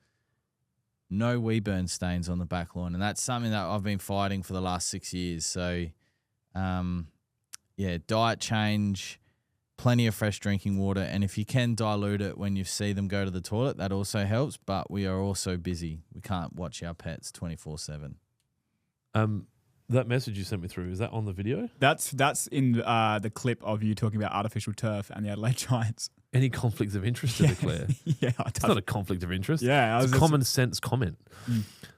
no wee burn stains on the back lawn. And that's something that I've been fighting for the last 6 years. So, diet change, plenty of fresh drinking water. And if you can dilute it when you see them go to the toilet, that also helps. But we are also busy. We can't watch our pets 24/7. That message you sent me through, is that on the video? That's in the clip of you talking about artificial turf and the Adelaide Giants. Any conflicts of interest to declare? Yeah, It's not a conflict of interest. Yeah, it's a common sense comment.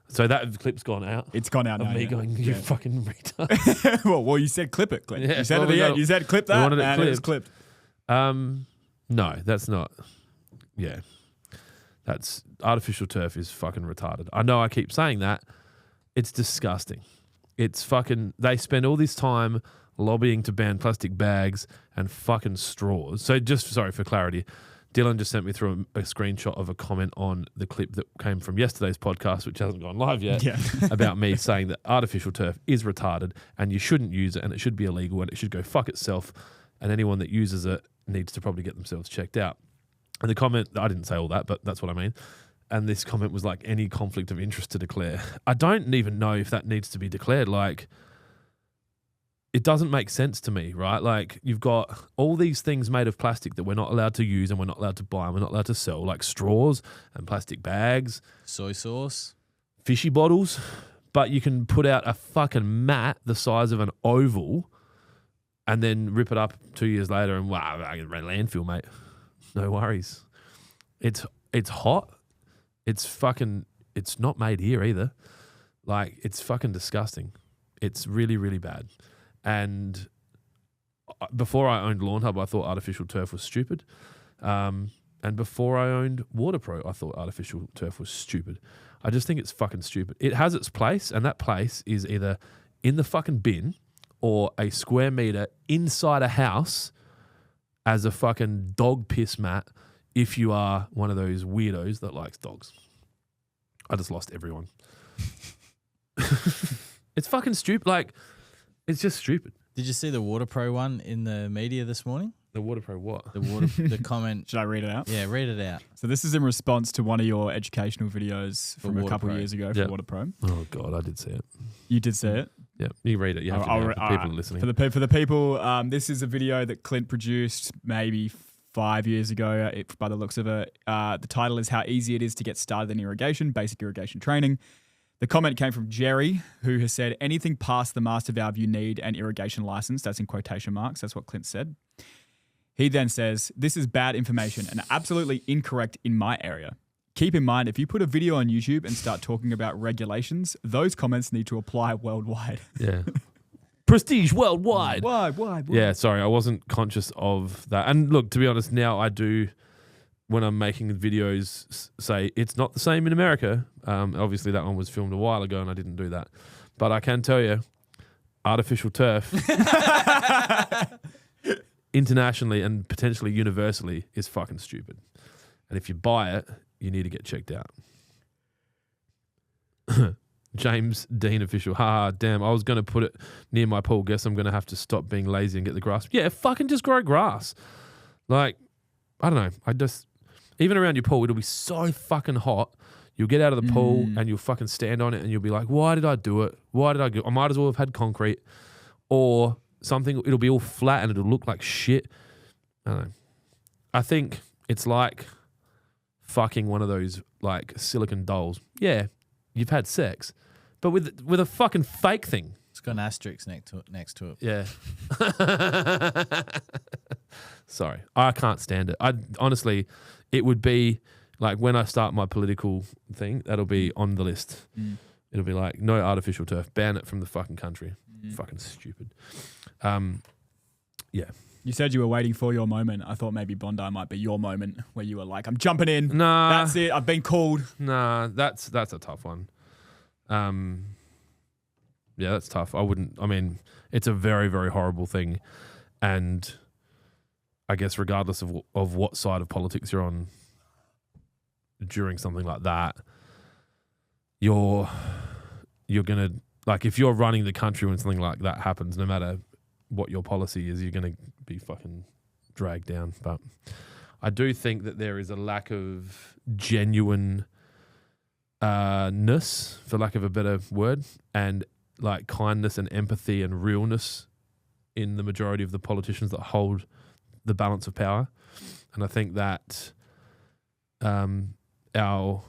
So that clip's gone out. It's gone out Of now. me yeah. going, you Yeah. fucking retard. well, you said clip it, Clint. Yeah, You said well, at the we end. got- You said clip we that, wanted it and it was clipped. No, that's not. Yeah. That's artificial turf is fucking retarded. I know I keep saying that. It's disgusting. It's fucking, they spend all this time lobbying to ban plastic bags and fucking straws. So just, sorry for clarity, Dylan just sent me through a screenshot of a comment on the clip that came from yesterday's podcast, which hasn't gone live yet, about me saying that artificial turf is retarded and you shouldn't use it and it should be illegal and it should go fuck itself and anyone that uses it needs to probably get themselves checked out. And the comment, I didn't say all that, but that's what I mean. And this comment was like, any conflict of interest to declare. I don't even know if that needs to be declared. Like, it doesn't make sense to me, right? Like, you've got all these things made of plastic that we're not allowed to use and we're not allowed to buy and we're not allowed to sell, like straws and plastic bags, Soy sauce. fishy bottles. But you can put out a fucking mat the size of an oval and then rip it up 2 years later and, wow, I can rent landfill, mate. No worries. It's hot. It's not made here either. Like, it's fucking disgusting. It's really, really bad. And before I owned Lawnhub, I thought artificial turf was stupid. And before I owned WaterPro, I thought artificial turf was stupid. I just think it's fucking stupid. It has its place, and that place is either in the fucking bin or a square meter inside a house as a fucking dog piss mat if you are one of those weirdos that likes dogs. I just lost everyone. It's fucking stupid. Like, it's just stupid. Did you see the WaterPro one in the media this morning? The WaterPro what? The comment. Should I read it out? Yeah, read it out. So this is in response to one of your educational videos from a couple of WaterPro. years ago for Yep. WaterPro. Oh, God, I did see it. You did see it. Yeah, you read it. You have to know, for people listening. For the people, this is a video that Clint produced maybe 5 years ago, by the looks of it. The title is How Easy It Is to Get Started in Irrigation, Basic Irrigation Training. The comment came from Jerry, who has said, anything past the master valve you need an irrigation license. That's in quotation marks. That's what Clint said. He then says, this is bad information and absolutely incorrect in my area. Keep in mind, if you put a video on YouTube and start talking about regulations, those comments need to apply worldwide. Yeah. Prestige worldwide. Why? Yeah, sorry, I wasn't conscious of that. And look, to be honest, now I do, when I'm making videos, say it's not the same in America. Obviously, that one was filmed a while ago and I didn't do that. But I can tell you, artificial turf, internationally and potentially universally, is fucking stupid. And if you buy it, you need to get checked out. James Dean official. Damn, I was going to put it near my pool. Guess I'm going to have to stop being lazy and get the grass. Yeah, fucking just grow grass. Like, I don't know. Even around your pool, it'll be so fucking hot. You'll get out of the pool and you'll fucking stand on it and you'll be like, why did I do it? Why did I go? I might as well have had concrete or something. It'll be all flat and it'll look like shit. I don't know. I think it's like fucking one of those like silicon dolls. Yeah, you've had sex, but with a fucking fake thing. It's got an asterisk next to it. Yeah. Sorry, I can't stand it. Honestly, it would be like when I start my political thing, that'll be on the list. It'll be like, no artificial turf, ban it from the fucking country. Fucking stupid. Yeah. You said you were waiting for your moment. I thought maybe Bondi might be your moment where you were like, I'm jumping in. Nah. That's it. I've been called. Nah, that's a tough one. Yeah, that's tough. It's a very, very horrible thing. And I guess regardless of what side of politics you're on during something like that, you're going to, like, if you're running the country when something like that happens, no matter what your policy is, you're going to be fucking dragged down. But I do think that there is a lack of genuine ness, for lack of a better word, and like kindness and empathy and realness in the majority of the politicians that hold the balance of power. And I think that our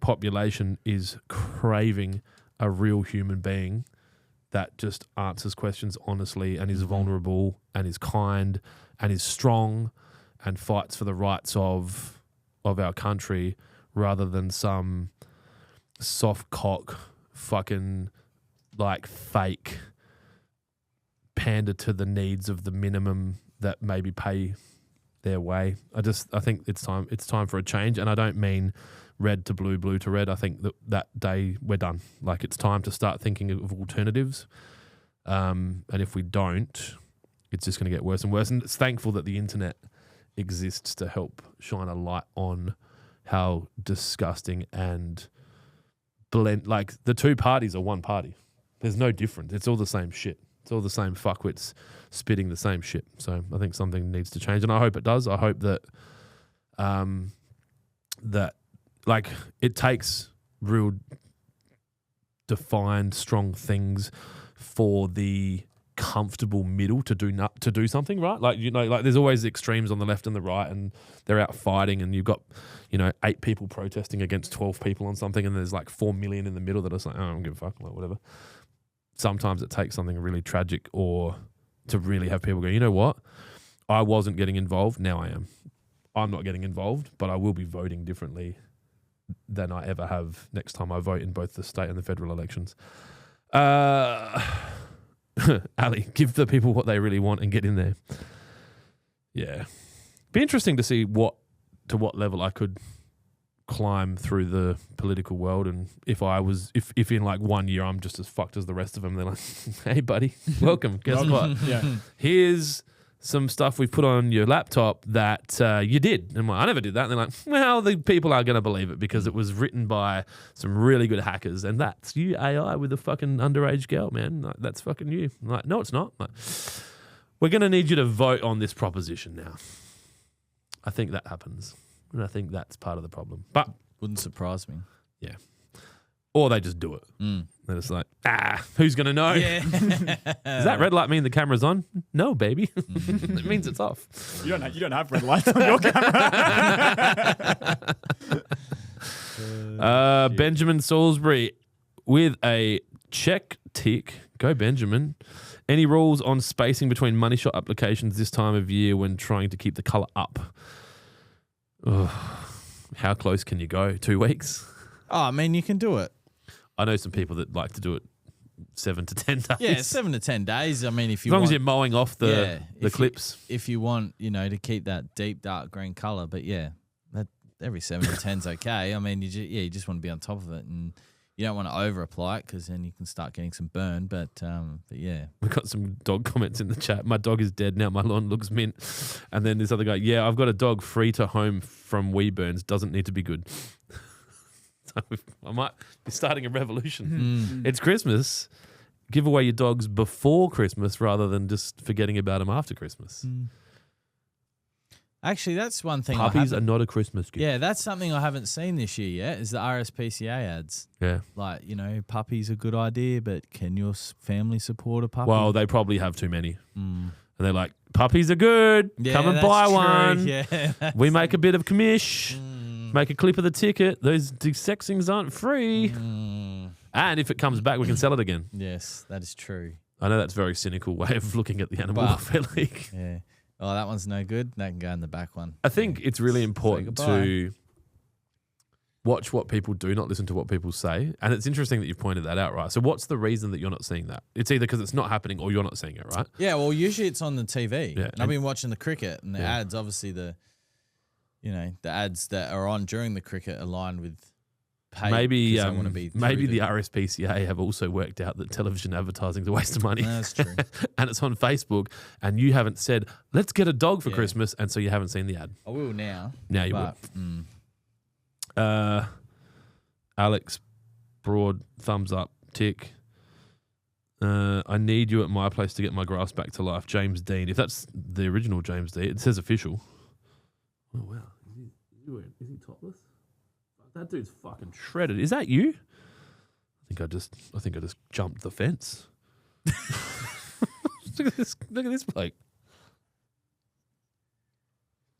population is craving a real human being that just answers questions honestly and is vulnerable and is kind and is strong and fights for the rights of our country rather than some soft cock fucking like fake pander to the needs of the minimum that maybe pay their way. I think it's time for a change, and I don't mean red to blue, blue to red. I think that day we're done. Like, it's time to start thinking of alternatives. And if we don't, it's just going to get worse and worse. And it's thankful that the internet exists to help shine a light on how disgusting and like the two parties are one party. There's no difference. It's all the same shit. It's all the same fuckwits spitting the same shit. So I think something needs to change, and I hope it does. I hope that like it takes real defined, strong things for the comfortable middle to do something, right? Like, you know, like there's always extremes on the left and the right, and they're out fighting, and you've got, you know, 8 people protesting against 12 people on something, and there's like 4 million in the middle that are like, oh, I don't give a fuck, like whatever. Sometimes it takes something really tragic or to really have people go, you know what? I wasn't getting involved. Now I am. I'm not getting involved, but I will be voting differently than I ever have next time I vote in both the state and the federal elections. Ali, give the people what they really want and get in there. Yeah. Be interesting to see what level I could climb through the political world, and if in like 1 year I'm just as fucked as the rest of them, they're like, hey buddy, welcome. Guess what? Yeah. Here's some stuff we've put on your laptop that you did. And I'm like, I never did that. And they're like, well, the people are going to believe it because it was written by some really good hackers, and that's you, AI, with a fucking underage girl, man. Like, that's fucking you. I'm like, no, it's not. Like, we're going to need you to vote on this proposition now. I think that happens. And I think that's part of the problem. But Wouldn't surprise me. yeah. Or they just do it. They're just like, who's going to know? Yeah. Does that red light mean the camera's on? No, baby. It means it's off. You don't have red lights on your camera. Benjamin Salisbury with a check tick. Go, Benjamin. Any rules on spacing between money shot applications this time of year when trying to keep the colour up? Ugh. How close can you go? 2 weeks? Oh, I mean, you can do it. I know some people that like to do it 7 to 10 days. Yeah, 7 to 10 days. I mean, if you as long want, as you're mowing off the clips. If you want, you know, to keep that deep dark green color, but yeah, that every 7 to 10's okay. I mean, you just want to be on top of it, and you don't want to over apply it because then you can start getting some burn. But yeah, We've got some dog comments in the chat. My dog is dead now. My lawn looks mint. And then this other guy, yeah, I've got a dog free to home from wee burns. Doesn't need to be good. So I might be starting a revolution. It's Christmas. Give away your dogs before Christmas rather than just forgetting about them after Christmas. Actually, that's one thing. Puppies are not a Christmas gift. Yeah, that's something I haven't seen this year yet. Is the RSPCA ads? Yeah. Like, you know, puppies are a good idea, but can your family support a puppy? Well, they probably have too many. And they're like, puppies are good. Yeah, Come and that's buy true. one. Yeah, We make a bit of commish. Make a clip of the ticket. Those desexings aren't free. And if it comes back, we can sell it again. Yes, that is true. I know that's a very cynical way of looking at the Animal Well, Welfare League. Yeah. Oh, that one's no good. That can go in the back one. I think it's really important goodbye. to watch what people do, not listen to what people say. And it's interesting that you've pointed that out, right? So what's the reason that you're not seeing that? It's either because it's not happening or you're not seeing it, right? Yeah, well, usually it's on the TV. Yeah, And I've been watching the cricket, and the Yeah. ads, obviously the ads that are on during the cricket align with pay. Maybe 'cause I wanna be maybe through the RSPCA have also worked out that television advertising is a waste of money. No, that's true. And it's on Facebook, and you haven't said, let's get a dog for Yeah. Christmas, and so you haven't seen the ad. I will now. Now you But, will. Alex, broad thumbs up, tick. I need you at my place to get my grass back to life. James Dean. If that's the original James Dean, it says official. Oh, wow. Is he topless? That dude's fucking shredded. Is that you? I think I just jumped the fence. Look at this bloke.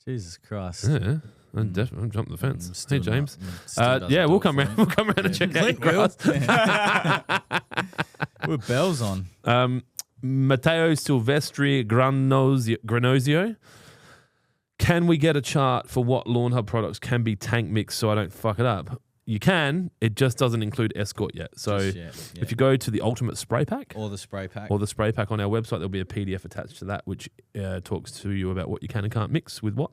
Jesus Christ. Yeah. Definitely jump the fence. Hey, Still James. still Yeah, doesn't we'll do it come for around. me. We'll come around and check out your Clint grass. With bells on. Matteo Silvestri Granozio. Can we get a chart for what Lawnhub products can be tank mixed so I don't fuck it up? You can. It just doesn't include Escort yet. So if you go to the Ultimate Spray Pack Or the spray pack. or the Spray Pack on our website, there'll be a PDF attached to that which talks to you about what you can and can't mix with what.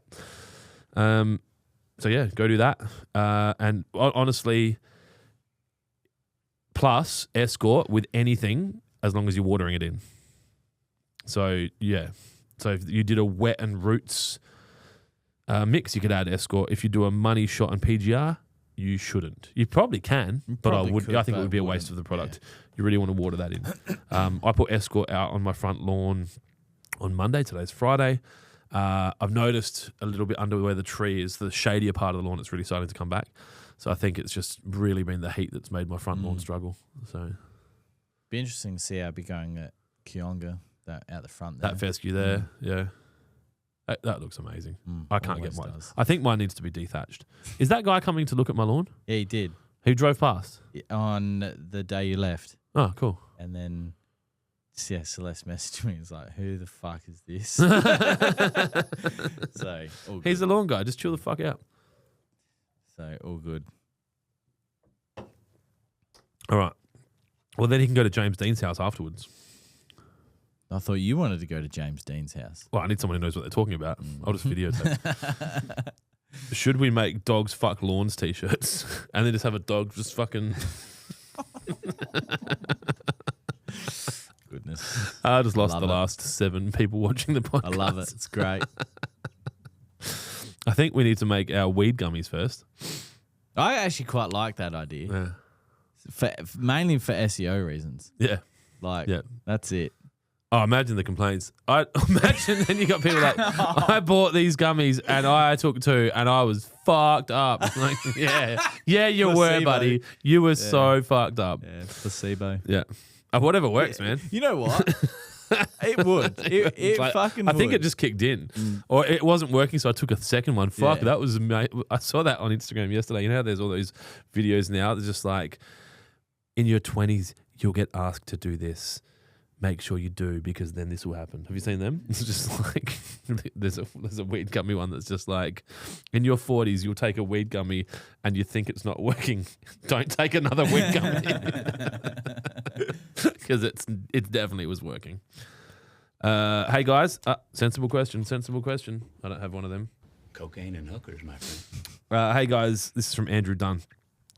So yeah, go do that. And honestly, plus Escort with anything as long as you're watering it in. So yeah. So if you did a wet and roots mix, you could add Escort. If you do a money shot and PGR, you shouldn't. You probably can, but I think it would be a waste of the product. Yeah. You really want to water that in. I put Escort out on my front lawn on Monday. Today's Friday. I've noticed a little bit under where the tree is, the shadier part of the lawn, it's really starting to come back. So I think it's just really been the heat that's made my front lawn struggle. So be interesting to see how it'd be going at Kionga, that out the front there. That fescue there, yeah. That looks amazing. I can't get mine. I think mine needs to be dethatched. Is that guy coming to look at my lawn? Yeah, he did. Who drove past? On the day you left. Oh, cool. And then, yeah, Celeste messaged me. He's like, who the fuck is this? So, all good. He's the lawn guy. Just chill the fuck out. So, all good. All right. Well, then he can go to James Dean's house afterwards. I thought you wanted to go to James Dean's house. Well, I need someone who knows what they're talking about. I'll just videotape. Should we make dogs fuck lawns t-shirts and then just have a dog just fucking... Goodness. I just lost Love the it. last 7 people watching the podcast. I love it. It's great. I think we need to make our weed gummies first. I actually quite like that idea. Yeah. Mainly for SEO reasons. Yeah. Like, Yeah. that's it. Oh, imagine the complaints. I imagine then you got people like, I bought these gummies and I took 2 and I was fucked up. Like, yeah, you were, Placebo. buddy. You were so fucked up. Yeah, placebo. Yeah. Whatever works, man. You know what? It would. It Like, fucking I think would. it just kicked in. Or it wasn't working, so I took a second one. Fuck, Yeah. that was I saw that on Instagram yesterday. You know how there's all those videos now? They're just like, in your 20s, you'll get asked to do this. Make sure you do, because then this will happen. Have you seen them? It's just like, there's a weed gummy one that's just like, in your 40s, you'll take a weed gummy and you think it's not working. Don't take another weed gummy. Because it definitely was working. Hey guys, sensible question. I don't have one of them. Cocaine and hookers, my friend. Hey guys, this is from Andrew Dunn.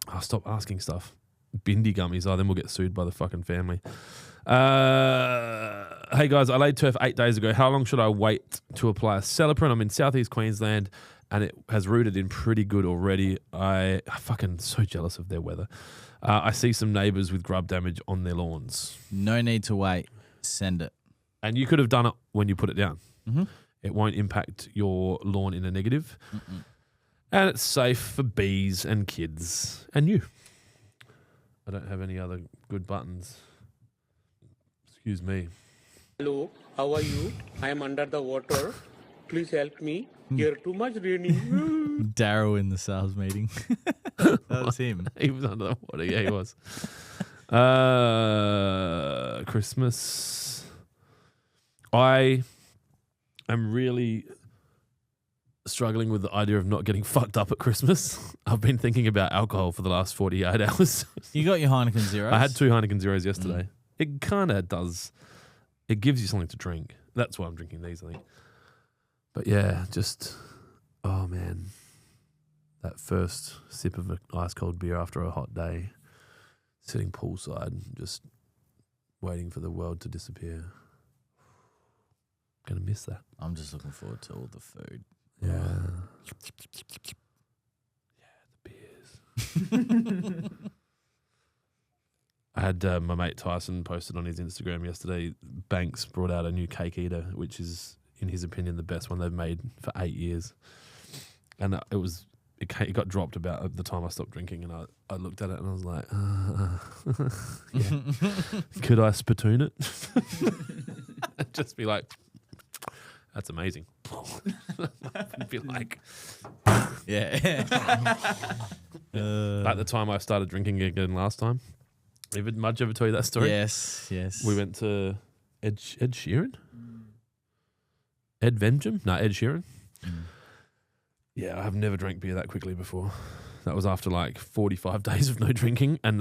Oh, stop asking stuff. Bindi gummies. Oh, then we'll get sued by the fucking family. Hey guys, I laid turf 8 days ago. How long should I wait to apply a Celiprin? I'm in southeast Queensland and it has rooted in pretty good already. I'm fucking so jealous of their weather. I see some neighbours with grub damage on their lawns. No need to wait. Send it. And you could have done it when you put it down. Mm-hmm. It won't impact your lawn in a negative. And it's safe for bees and kids and you. I don't have any other good buttons. Excuse me. Hello, how are you? I am under the water. Please help me. Here too much raining. Daryl in the sales meeting. That was him. He was under the water. Yeah, he was. Christmas. I am really struggling with the idea of not getting fucked up at Christmas. I've been thinking about alcohol for the last 48 hours. You got your Heineken Zeros? I had 2 Heineken Zeros yesterday. It kind of does. It gives you something to drink. That's why I'm drinking these, I think. But yeah, just, oh man, that first sip of an ice cold beer after a hot day, sitting poolside, just waiting for the world to disappear. Gonna miss that. I'm just looking forward to all the food. Yeah. Yeah, the beers. I had my mate Tyson posted on his Instagram yesterday. Banks brought out a new cake eater, which is, in his opinion, the best one they've made for 8 years. And it got dropped about at the time I stopped drinking, and I looked at it and I was like, yeah. Could I spittoon it? Just be like, that's amazing. I'd be like, Yeah. like the time I started drinking again last time. Did Mudge ever tell you that story? Yes. We went to Ed Sheeran? Ed Vengeum? No, Ed Sheeran. Yeah, I have never drank beer that quickly before. That was after like 45 days of no drinking, and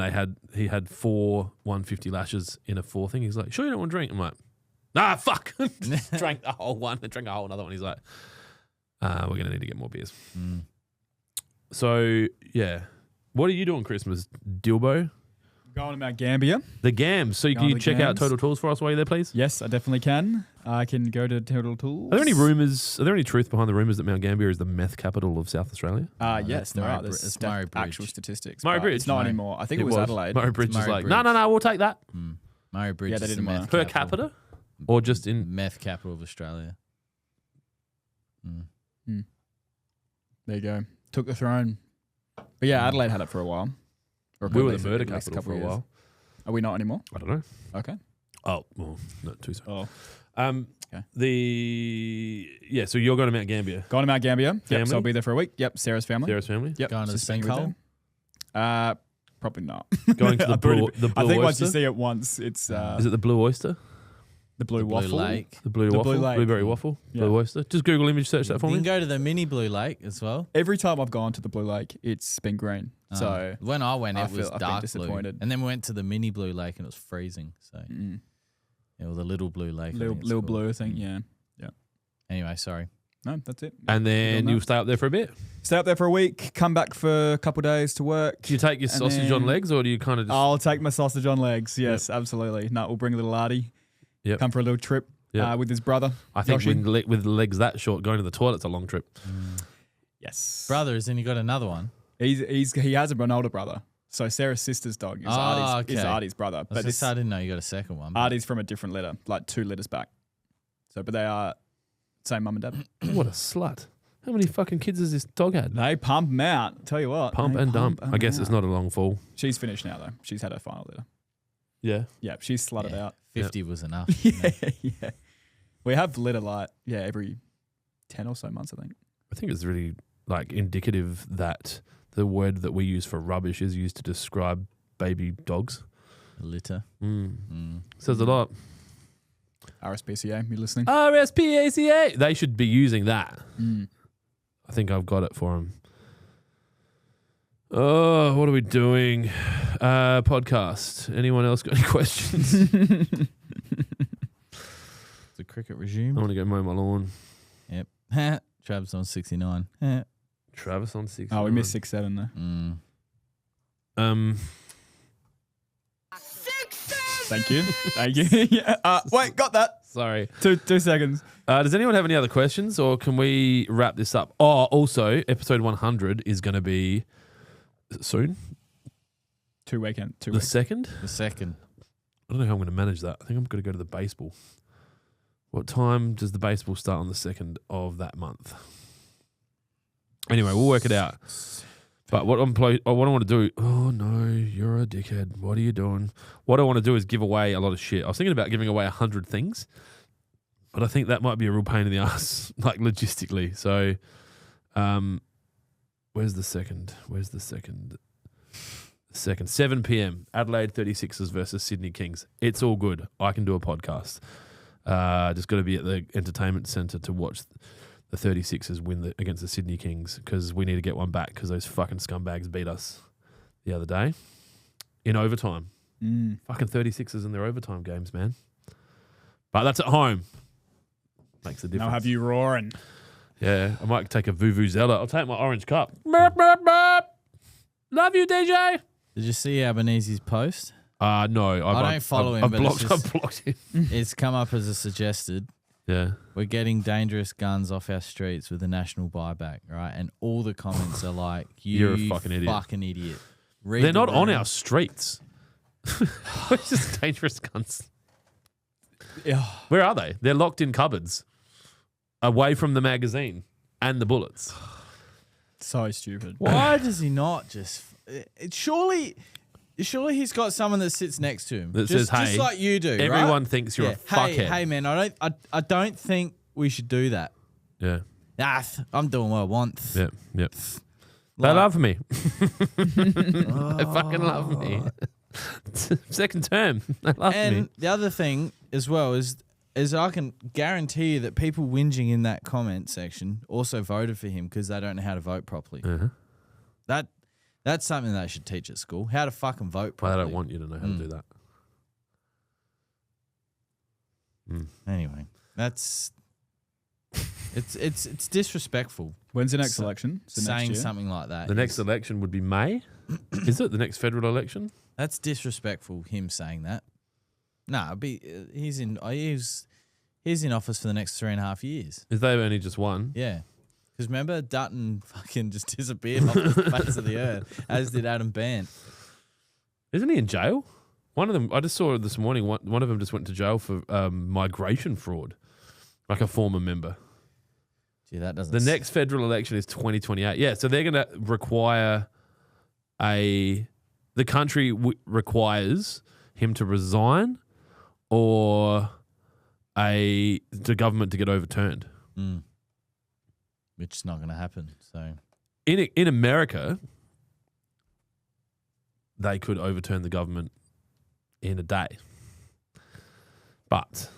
he had 4 150 lashes in a 4 thing. He's like, sure you don't want to drink? I'm like, ah, fuck. Drank the whole one, then drank a whole another one. He's like, we're going to need to get more beers. So, yeah. What do you do on Christmas, Dilbo? Going to Mount Gambier. The Gams. So can you check out Total Tools for us while you're there, please? Yes, I definitely can. I can go to Total Tools. Are there any rumours? Are there any truth behind the rumours that Mount Gambier is the meth capital of South Australia? Yes, there are. There's It's Murray Bridge. actual statistics. Murray but Bridge. It's not Murray. anymore. I think it was Adelaide. Murray Bridge is Murray like, Bridge. no, we'll take that. Murray Bridge Yeah, they is the didn't want meth Per capital. capita? Or just in... Meth capital of Australia. There you go. Took the throne. But yeah, Adelaide had it for a while. Or We were at the murder least capital for a years. while. Are we not anymore? I don't know. Okay. Oh, well, not too soon. Oh. So you're going to Mount Gambier. Going to Mount Gambier. Yep, Family? so I'll be there for a week. Yep, Sarah's family. Sarah's family? Yep. Going to the just staying with sinkhole? them. Probably not. Going to the blue I think once oyster? you see it once, it's Is it the blue oyster? the blue The Blue waffle. Lake. The blue The waffle? Blue Lake. Blueberry waffle? Yeah. Blue oyster? Just Google image search that for You me. can go to the mini Blue Lake as well. Every time I've gone to the Blue Lake, it's been green. So when I went, I it was feel- I've been dark blue. disappointed. And then we went to the mini Blue Lake and it was freezing. So, yeah, well, the little Blue Lake. I little think it's little called. blue thing, yeah. Anyway, sorry. No, that's it. And then Doing you that. stay up there for a bit. Stay up there for a week, come back for a couple of days to work. Do you take your And sausage on then- legs or do you kind of just... I'll take my sausage on legs. Yes, absolutely. No, we'll bring a little Artie. Yep. Come for a little trip Yep. with his brother. I think Yoshi. with legs that short, going to the toilet's a long trip. Yes. Brothers, and you got another one. He has an older brother. So Sarah's sister's dog is, is okay. Artie's brother. I was But gonna this say, I didn't know you got a second one. but- Artie's from a different litter, like 2 litters back. So, but they are same mum and dad. What a slut. How many fucking kids has this dog had? They pump them out. Tell you what. Pump they and dump. them I guess it's out. not a long fall. She's finished now, though. She's had her final litter. Yeah. Yeah, she's slutted Yeah, out. 50 was enough. Yeah. We have litter like, every 10 or so months, I think. I think it's really like indicative that the word that we use for rubbish is used to describe baby dogs. Litter. Says a lot. RSPCA, you listening? RSPACA. They should be using that. I think I've got it for them. Oh, what are we doing? Podcast. Anyone else got any questions? The cricket I resume. want to go mow my lawn. Yep. Trav's on 69. Travis on 6. Oh, we missed 6-7 there. Thank you. Thank you. Yeah. Wait, got that. Sorry. 2 seconds. Does anyone have any other questions or can we wrap this up? Oh, also, episode 100 is going to be soon. 2 weekend. 2 The weeks. second? The second. I don't know how I'm going to manage that. I think I'm going to go to the baseball. What time does the baseball start on the 2nd of that month? Anyway, we'll work it out. But what I want to do, oh no, you're a dickhead. What are you doing? What I want to do is give away a lot of shit. I was thinking about giving away 100 things, but I think that might be a real pain in the ass, like logistically. So, where's the second? The second, 7 p.m. Adelaide 36ers versus Sydney Kings. It's all good. I can do a podcast. Just got to be at the entertainment centre to watch the 36ers win against the Sydney Kings because we need to get one back because those fucking scumbags beat us the other day in overtime. Fucking 36ers in their overtime games, man. But that's at home. Makes a difference. I'll have you roaring. Yeah, I might take a Vuvuzela. I'll take my orange cup. Burp, burp, burp. Love you, DJ. Did you see Albanese's post? No. I don't follow him, I've but it's blocked, just- I've blocked him. It's come up as a suggested. Yeah. We're getting dangerous guns off our streets with the national buyback, right? And all the comments are like, You're a fucking idiot. Fucking idiot. Read They're the not on room. our streets. It's just dangerous guns. Yeah. Where are they? They're locked in cupboards away from the magazine and the bullets. So stupid. Why does he not just... Surely he's got someone that sits next to him. That just, says, hey, just like you do, Everyone right? thinks you're a Hey, fuckhead. hey, man, I don't think we should do that. Yeah. I'm doing what I want. Yep. They love me. They fucking love me. Second term. They love me. And the other thing as well is I can guarantee you that people whinging in that comment section also voted for him because they don't know how to vote properly. That's something they should teach at school. How to fucking vote properly. Well, I don't want you to know how to do that. Anyway, it's disrespectful. When's the next election? Saying something like that. The next election would be May. Is it the next federal election? That's disrespectful. Him saying that. Nah, he's in office for the next 3.5 years. Is they only just one? Yeah. Because remember, Dutton fucking just disappeared off the face of the earth, as did Adam Bant. Isn't he in jail? One of them, I just saw this morning, one of them just went to jail for migration fraud, like a former member. Gee, that doesn't... The next federal election is 2028. Yeah, so they're going to require the country requires him to resign or the government to get overturned. Which is not going to happen. So in America, they could overturn the government in a day. But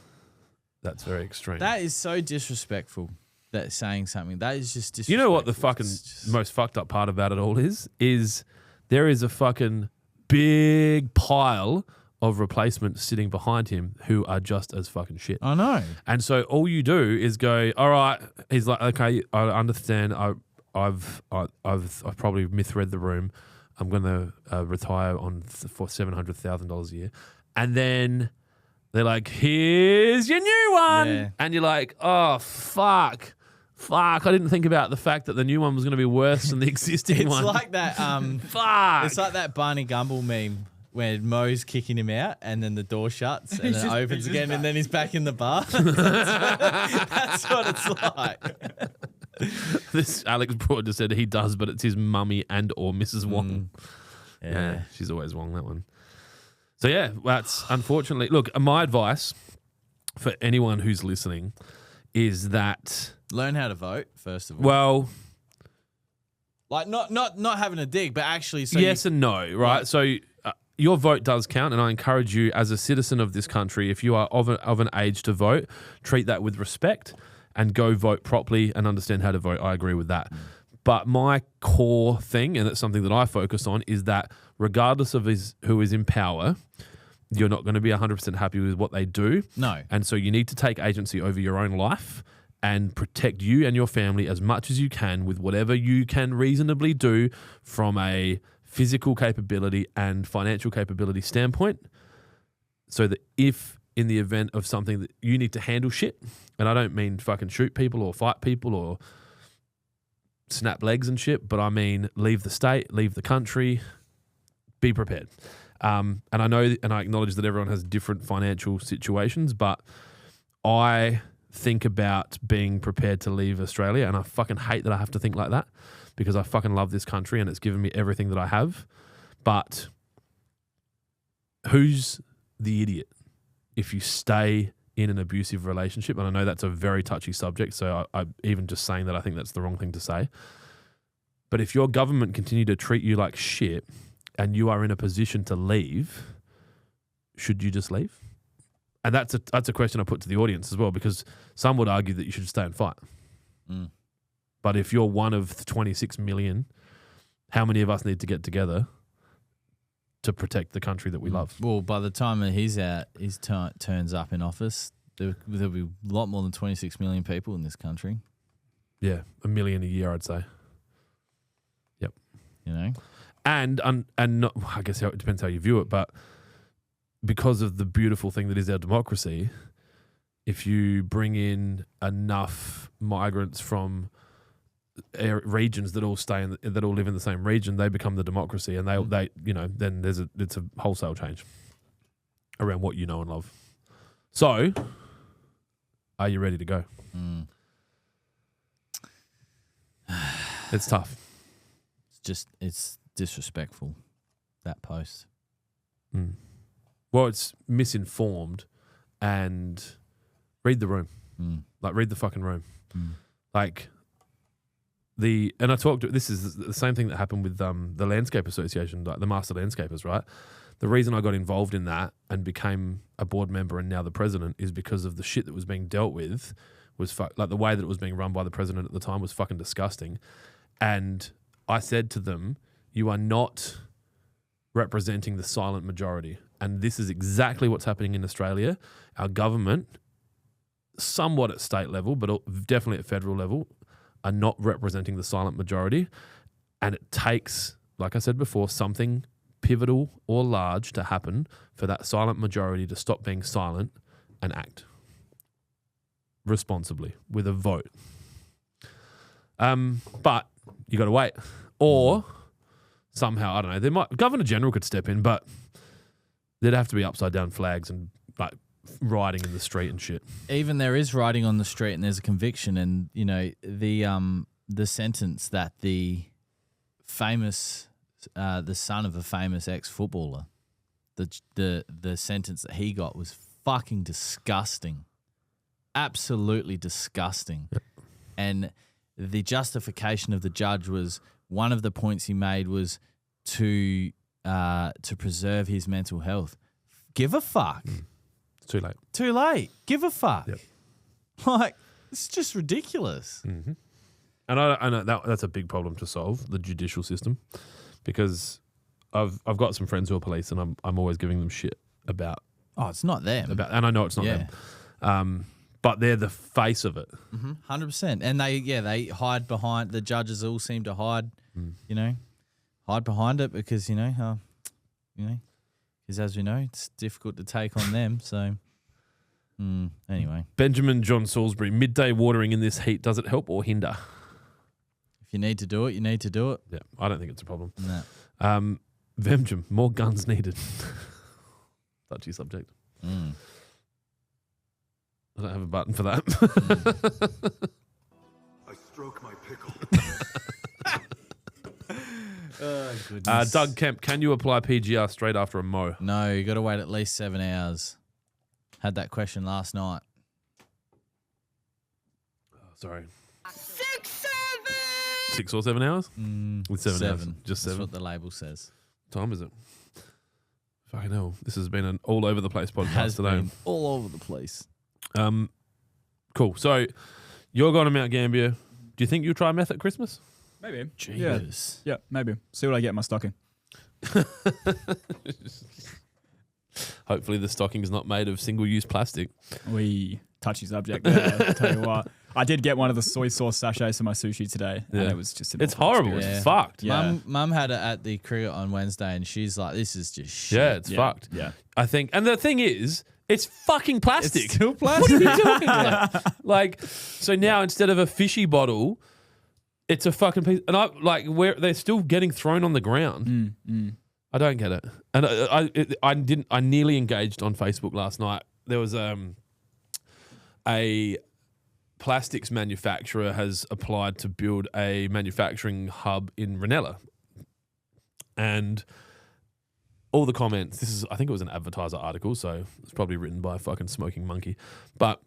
that's very extreme. that is so disrespectful. That saying something that is just disrespectful. You know what the fucking most fucked up part about it all is there is a fucking big pile of replacements sitting behind him who are just as fucking shit. I know. And so all you do is go, all right. He's like, okay, I understand. I've probably misread the room. I'm going to retire for $700,000 a year, and then they're like, here's your new one, and you're like, oh fuck. I didn't think about the fact that the new one was going to be worse than the existing one. It's like that. Fuck. It's like that Barney Gumble meme where Mo's kicking him out and then the door shuts and then it opens again and then he's back in the bar. That's what it's like. This Alex Broad just said he does, but it's his mummy and or Mrs. Wong. Yeah, she's always Wong, that one. So yeah, that's unfortunately. Look, my advice for anyone who's listening is that learn how to vote first of all. Well, like not having a dig, but actually, yes and no, right? So your vote does count, and I encourage you as a citizen of this country, if you are of an age to vote, treat that with respect and go vote properly and understand how to vote. I agree with that. But my core thing, and it's something that I focus on, is that regardless of who is in power, you're not going to be 100% happy with what they do. No. And so you need to take agency over your own life and protect you and your family as much as you can with whatever you can reasonably do from a physical capability and financial capability standpoint, so that if in the event of something that you need to handle shit, and I don't mean fucking shoot people or fight people or snap legs and shit, but I mean leave the state, leave the country, be prepared. And I know and I acknowledge that everyone has different financial situations, but I think about being prepared to leave Australia, and I fucking hate that I have to think like that because I fucking love this country and it's given me everything that I have. But who's the idiot if you stay in an abusive relationship? And I know that's a very touchy subject, so I even just saying that, I think that's the wrong thing to say. But if your government continue to treat you like shit and you are in a position to leave, should you just leave? And that's a question I put to the audience as well, because some would argue that you should stay and fight. But if you're one of 26 million, how many of us need to get together to protect the country that we love? Well, by the time that he's out, turns up in office, there'll be a lot more than 26 million people in this country. Yeah, 1 million a year, I'd say. Yep. You know? And not, I guess it depends how you view it, but because of the beautiful thing that is our democracy, if you bring in enough migrants from regions that all that all live in the same region, they become the democracy, and they then it's a wholesale change around what you know and love. So, are you ready to go? It's tough. It's disrespectful, that post. Well, it's misinformed, and read the room. Like, read the fucking room. Like, and I talked. This is the same thing that happened with the Landscape Association, like the Master Landscapers, right? The reason I got involved in that and became a board member and now the president is because of the shit that was being dealt with was like the way that it was being run by the president at the time was fucking disgusting. And I said to them, you are not representing the silent majority. And this is exactly what's happening in Australia. Our government, somewhat at state level, but definitely at federal level, are not representing the silent majority. And it takes, like I said before, something pivotal or large to happen for that silent majority to stop being silent and act responsibly with a vote. But you got to wait. Or somehow, I don't know, Governor General could step in, but there'd have to be upside down flags and like riding in the street and shit. Even there is riding on the street and there's a conviction, and you know the sentence that the famous the son of a famous ex-footballer, the sentence that he got was fucking disgusting, absolutely disgusting. Yep. And the justification of the judge was, one of the points he made was to preserve his mental health. Give a fuck. It's too late. Too late. Give a fuck. Yep. Like, it's just ridiculous. Mm-hmm. And I know that's a big problem to solve, the judicial system, because I've got some friends who are police, and I'm always giving them shit about. Oh, it's not them. And I know it's not them, but they're the face of it. 100%. And they hide behind, the judges all seem to hide, hide behind it because because as we know, it's difficult to take on them. So anyway, Benjamin John Salisbury, midday watering in this heat, does it help or hinder? If you need to do it, you need to do it. Yeah, I don't think it's a problem. No. Vemjum, more guns needed. Touchy subject. I don't have a button for that. I stroke my pickle. Oh, goodness. Doug Kemp, can you apply PGR straight after a mow? No, you got to wait at least 7 hours. Had that question last night. Sorry. 6, 7. 6 or 7 hours? With 7 hours. Just 7. That's what the label says. What time is it? Fucking hell. This has been an all over the place podcast Has today. been all over the place. Cool. So you're going to Mount Gambier. Do you think you'll try meth at Christmas? Maybe. Jesus. Yeah, maybe. See what I get in my stocking. Hopefully the stocking's not made of single-use plastic. Touchy subject there. I'll tell you what. I did get one of the soy sauce sachets for my sushi today, and it was just It's horrible. experience. It's fucked. Yeah. Mum had it at the cricket on Wednesday, and she's like, "This is just shit." Yeah, it's fucked. Yeah. I think, and the thing is, it's fucking plastic. It's still What are plastic. you doing? Like, so now instead of a fishy bottle, it's a fucking piece. And where they're still getting thrown on the ground. I don't get it. And I nearly engaged on Facebook last night. There was a plastics manufacturer has applied to build a manufacturing hub in Ranella. And all the comments, I think it was an Advertiser article, so it's probably written by a fucking smoking monkey. But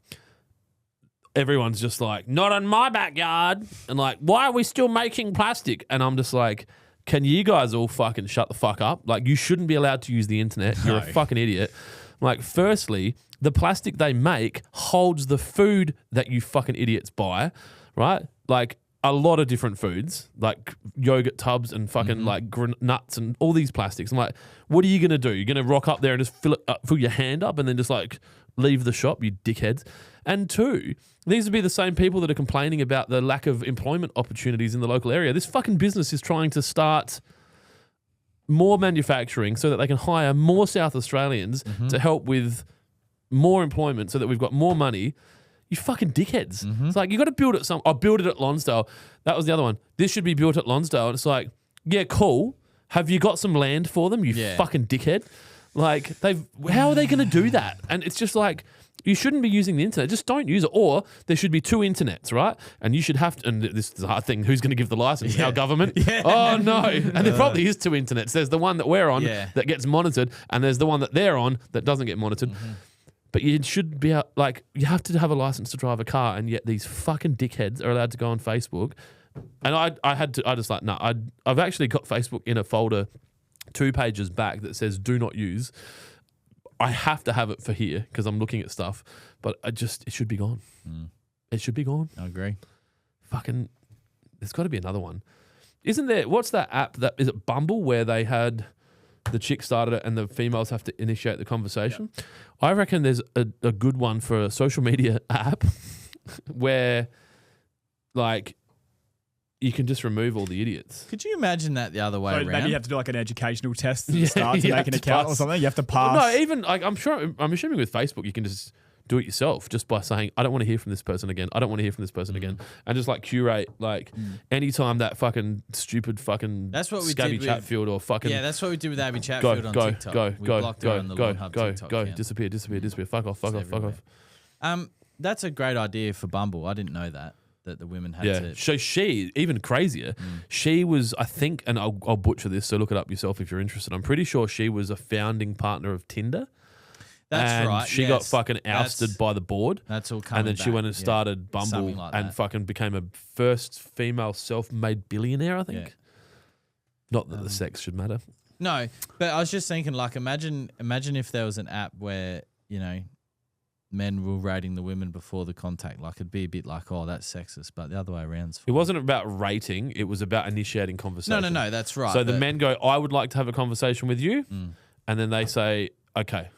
everyone's just like, not in my backyard. And like, why are we still making plastic? And I'm just like, can you guys all fucking shut the fuck up? Like, you shouldn't be allowed to use the internet. You're a fucking idiot. Like, firstly, the plastic they make holds the food that you fucking idiots buy, right? Like, a lot of different foods, like yogurt tubs and fucking like nuts and all these plastics. I'm like, what are you going to do? You're going to rock up there and just fill your hand up and then just like leave the shop, you dickheads. And two, these would be the same people that are complaining about the lack of employment opportunities in the local area. This fucking business is trying to start more manufacturing so that they can hire more South Australians to help with more employment so that we've got more money. You fucking dickheads. It's like, you got to build it I'll build it at Lonsdale. That was the other one. This should be built at Lonsdale. And it's like, yeah, cool. Have you got some land for them, you fucking dickhead? Like, how are they going to do that? And it's just like, you shouldn't be using the internet. Just don't use it. Or there should be 2 internets, right? And you should have to, and this is a hard thing, who's going to give the license? Our government? Oh, no. And there probably is 2 internets. There's the one that we're on that gets monitored, and there's the one that they're on that doesn't get monitored. But you should be like, you have to have a license to drive a car, and yet these fucking dickheads are allowed to go on Facebook. And I've actually got Facebook in a folder 2 pages back that says do not use. I have to have it for here because I'm looking at stuff, but it should be gone. It should be gone. I agree. Fucking, there's got to be another one. Isn't there, what's that app is it Bumble where they had the chick started it and the females have to initiate the conversation? Yep. I reckon there's a good one for a social media app where like you can just remove all the idiots. Could you imagine that the other way around? Maybe you have to do like an educational test at the start to make an account or something. You have to pass. No, even like I'm assuming with Facebook you can just do it yourself just by saying, I don't want to hear from this person again. I don't want to hear from this person again. And just like curate like anytime that fucking stupid fucking Scabby Chatfield or fucking... Yeah, that's what we did with Abby Chatfield on TikTok. We blocked her on the Lawnhub TikTok account. Disappear. Fuck off. That's a great idea for Bumble. I didn't know that the women had to... So she, even crazier, she was, I think, and I'll butcher this, so look it up yourself if you're interested. I'm pretty sure she was a founding partner of Tinder. That's right. She got fucking ousted by the board. That's all coming And then she went and started Bumble like and fucking became a first female self-made billionaire, I think. Yeah. Not that the sex should matter. No, but I was just thinking, like, imagine if there was an app where, you know, men were rating the women before the contact. Like, it'd be a bit like, oh, that's sexist, but the other way around's fine. It wasn't about rating. It was about initiating conversation. No, that's right. So the men go, I would like to have a conversation with you. And then they say, okay.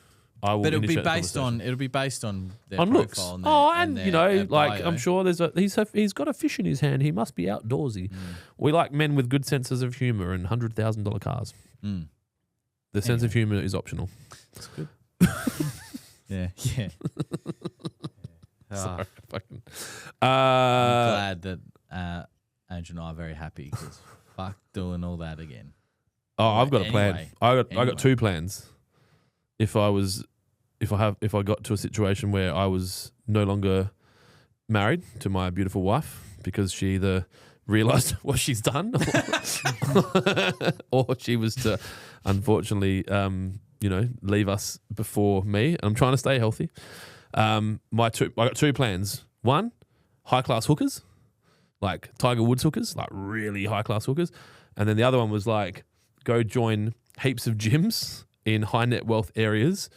But it'll be based on their looks. profile and you know, like bio. I'm sure he's got a fish in his hand. He must be outdoorsy. We like men with good senses of humor and $100,000 cars. The sense of humor is optional. That's good. Yeah. Sorry, fucking. I'm glad that Andrew and I are very happy because fuck doing all that again. Oh, I've got a plan. I got 2 plans. If I got to a situation where I was no longer married to my beautiful wife because she either realized what she's done or she was to unfortunately, leave us before me. I'm trying to stay healthy. I got 2 plans. One, high class hookers, like Tiger Woods hookers, like really high class hookers. And then the other one was like, go join heaps of gyms in high net wealth areas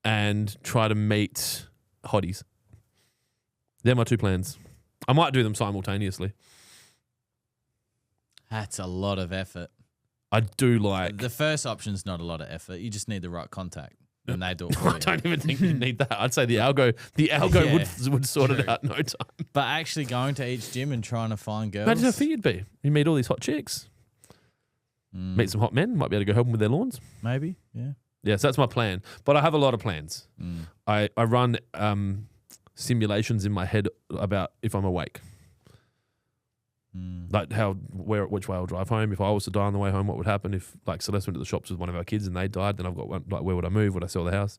and try to meet hotties. They're my 2 plans. I might do them simultaneously. That's a lot of effort. I do like... The first option's not a lot of effort. You just need the right contact. And they do it for you. I don't even think you need that. I'd say the algo would sort it out in no time. But actually going to each gym and trying to find girls... Imagine how fit you'd be. You meet all these hot chicks. Meet some hot men. Might be able to go help them with their lawns. Maybe, yeah. Yeah, so that's my plan. But I have a lot of plans. I run simulations in my head about if I'm awake. Like which way I'll drive home. If I was to die on the way home, what would happen? If like Celeste went to the shops with one of our kids and they died, then I've got one, like where would I move? Would I sell the house?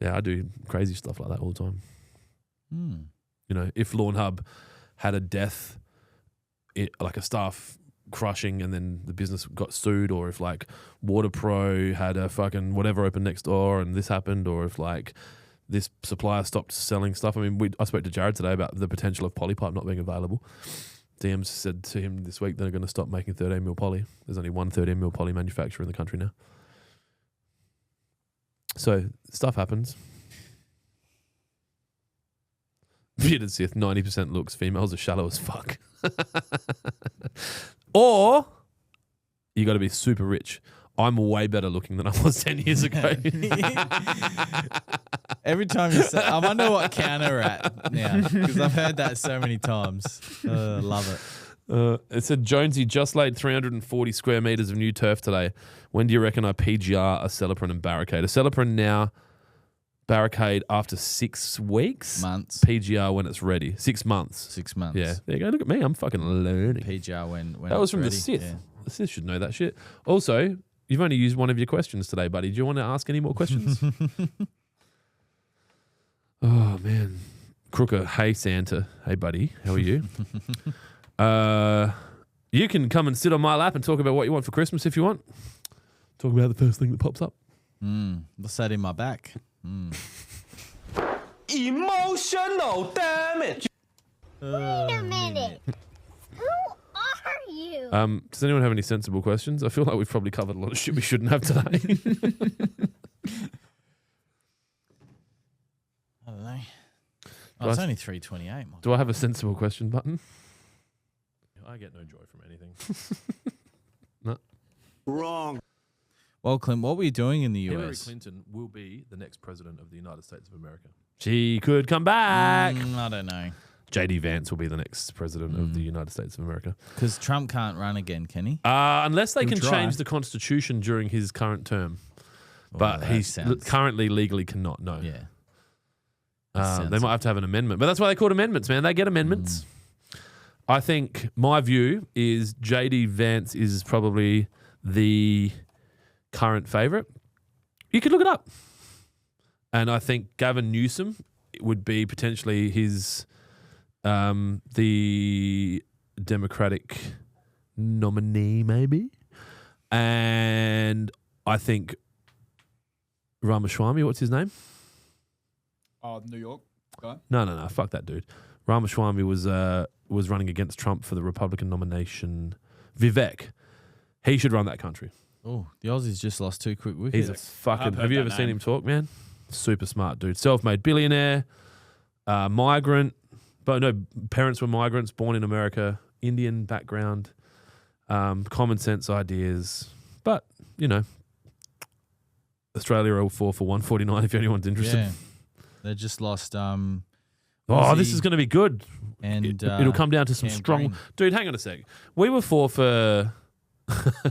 Yeah, I do crazy stuff like that all the time. You know, if Lawnhub had a death, like a staff crushing and then the business got sued, or if like Water Pro had a fucking whatever open next door and this happened, or if like this supplier stopped selling stuff. I mean, I spoke to Jared today about the potential of polypipe not being available. DMs said to him this week they're going to stop making 13mm poly. There's only one 13mm poly manufacturer in the country now. So stuff happens. Bearded Sith, 90% looks. Females are shallow as fuck. Or you got to be super rich. I'm way better looking than I was 10 years ago. Every time you say, I wonder what counter we're at now, because I've heard that so many times. Love it. It said, Jonesy just laid 340 square meters of new turf today. When do you reckon I PGR a Celiprin and barricade? A Celiprin now, barricade after 6 weeks. Months. PGR when it's ready. 6 months. 6 months. Yeah. There you go. Look at me. I'm fucking learning. PGR when that was from ready. the Sith. Yeah. The Sith should know that shit. Also, you've only used one of your questions today, buddy. Do you want to ask any more questions? Oh, man. Crooker, hey, Santa. Hey, buddy. How are you? You can come and sit on my lap and talk about what you want for Christmas if you want. Talk about the first thing that pops up. What's that in my back? Emotional damage. Wait a minute. Who are you? Does anyone have any sensible questions? I feel like we've probably covered a lot of shit we shouldn't have today. I don't know. Oh, it's only 3:28. Do I have a sensible question button? I get no joy from anything. No. Wrong. Well, Clint, what were you doing in the US? Hillary Clinton will be the next president of the United States of America. She could come back. I don't know. JD Vance will be the next president of the United States of America. Because Trump can't run again, can he? Unless they can try. change the Constitution during his current term. But that he's sounds- currently legally cannot, no. Yeah. They might have to have an amendment. But that's why they call it amendments, man. They get amendments. I think my view is JD Vance is probably the current favourite. You could look it up. And I think Gavin Newsom would be potentially his the Democratic nominee, maybe. And I think Ramaswamy, what's his name? Oh, New York guy. No. Fuck that dude. Ramaswamy was running against Trump for the Republican nomination. Vivek. He should run that country. Oh, the Aussies just lost 2 quick wickets. He's a fucking... I've heard Have you that ever seen name. him talk, man? Super smart dude. Self-made billionaire, migrant. But no, parents were migrants, born in America, Indian background, common sense ideas. But, you know, Australia are all 4 for 149 if anyone's interested. Yeah. They just lost. Oh, Aussie this is going to be good. And It'll come down to some Cam strong... Green. Dude, hang on a sec. We were 4 for...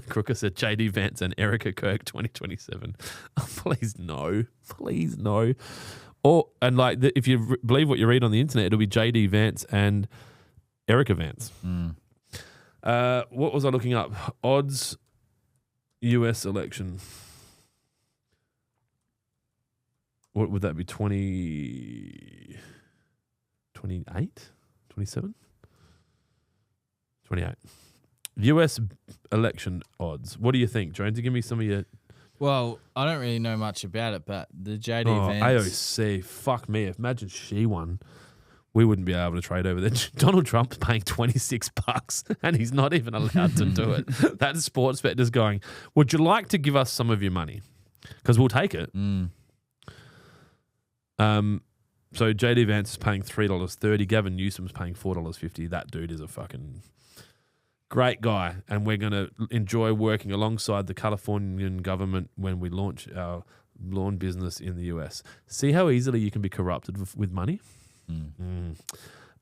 Crooker said JD Vance and Erica Kirk 2027. Oh, please no. Please no. Or, and like, if you believe what you read on the internet, it'll be JD Vance and Erica Vance. What was I looking up? Odds US election. What would that be? 28? 27? 28. US election odds. What do you think, Jonesy? Give me some of your... Well, I don't really know much about it, but the JD Vance. AOC. Fuck me. Imagine she won. We wouldn't be able to trade over there. Donald Trump's paying $26 and he's not even allowed to do it. That sports bet is going, would you like to give us some of your money? Because we'll take it. So JD Vance is paying $3.30. Gavin Newsom's paying $4.50. That dude is a fucking great guy. And we're going to enjoy working alongside the Californian government when we launch our lawn business in the US. See how easily you can be corrupted with money?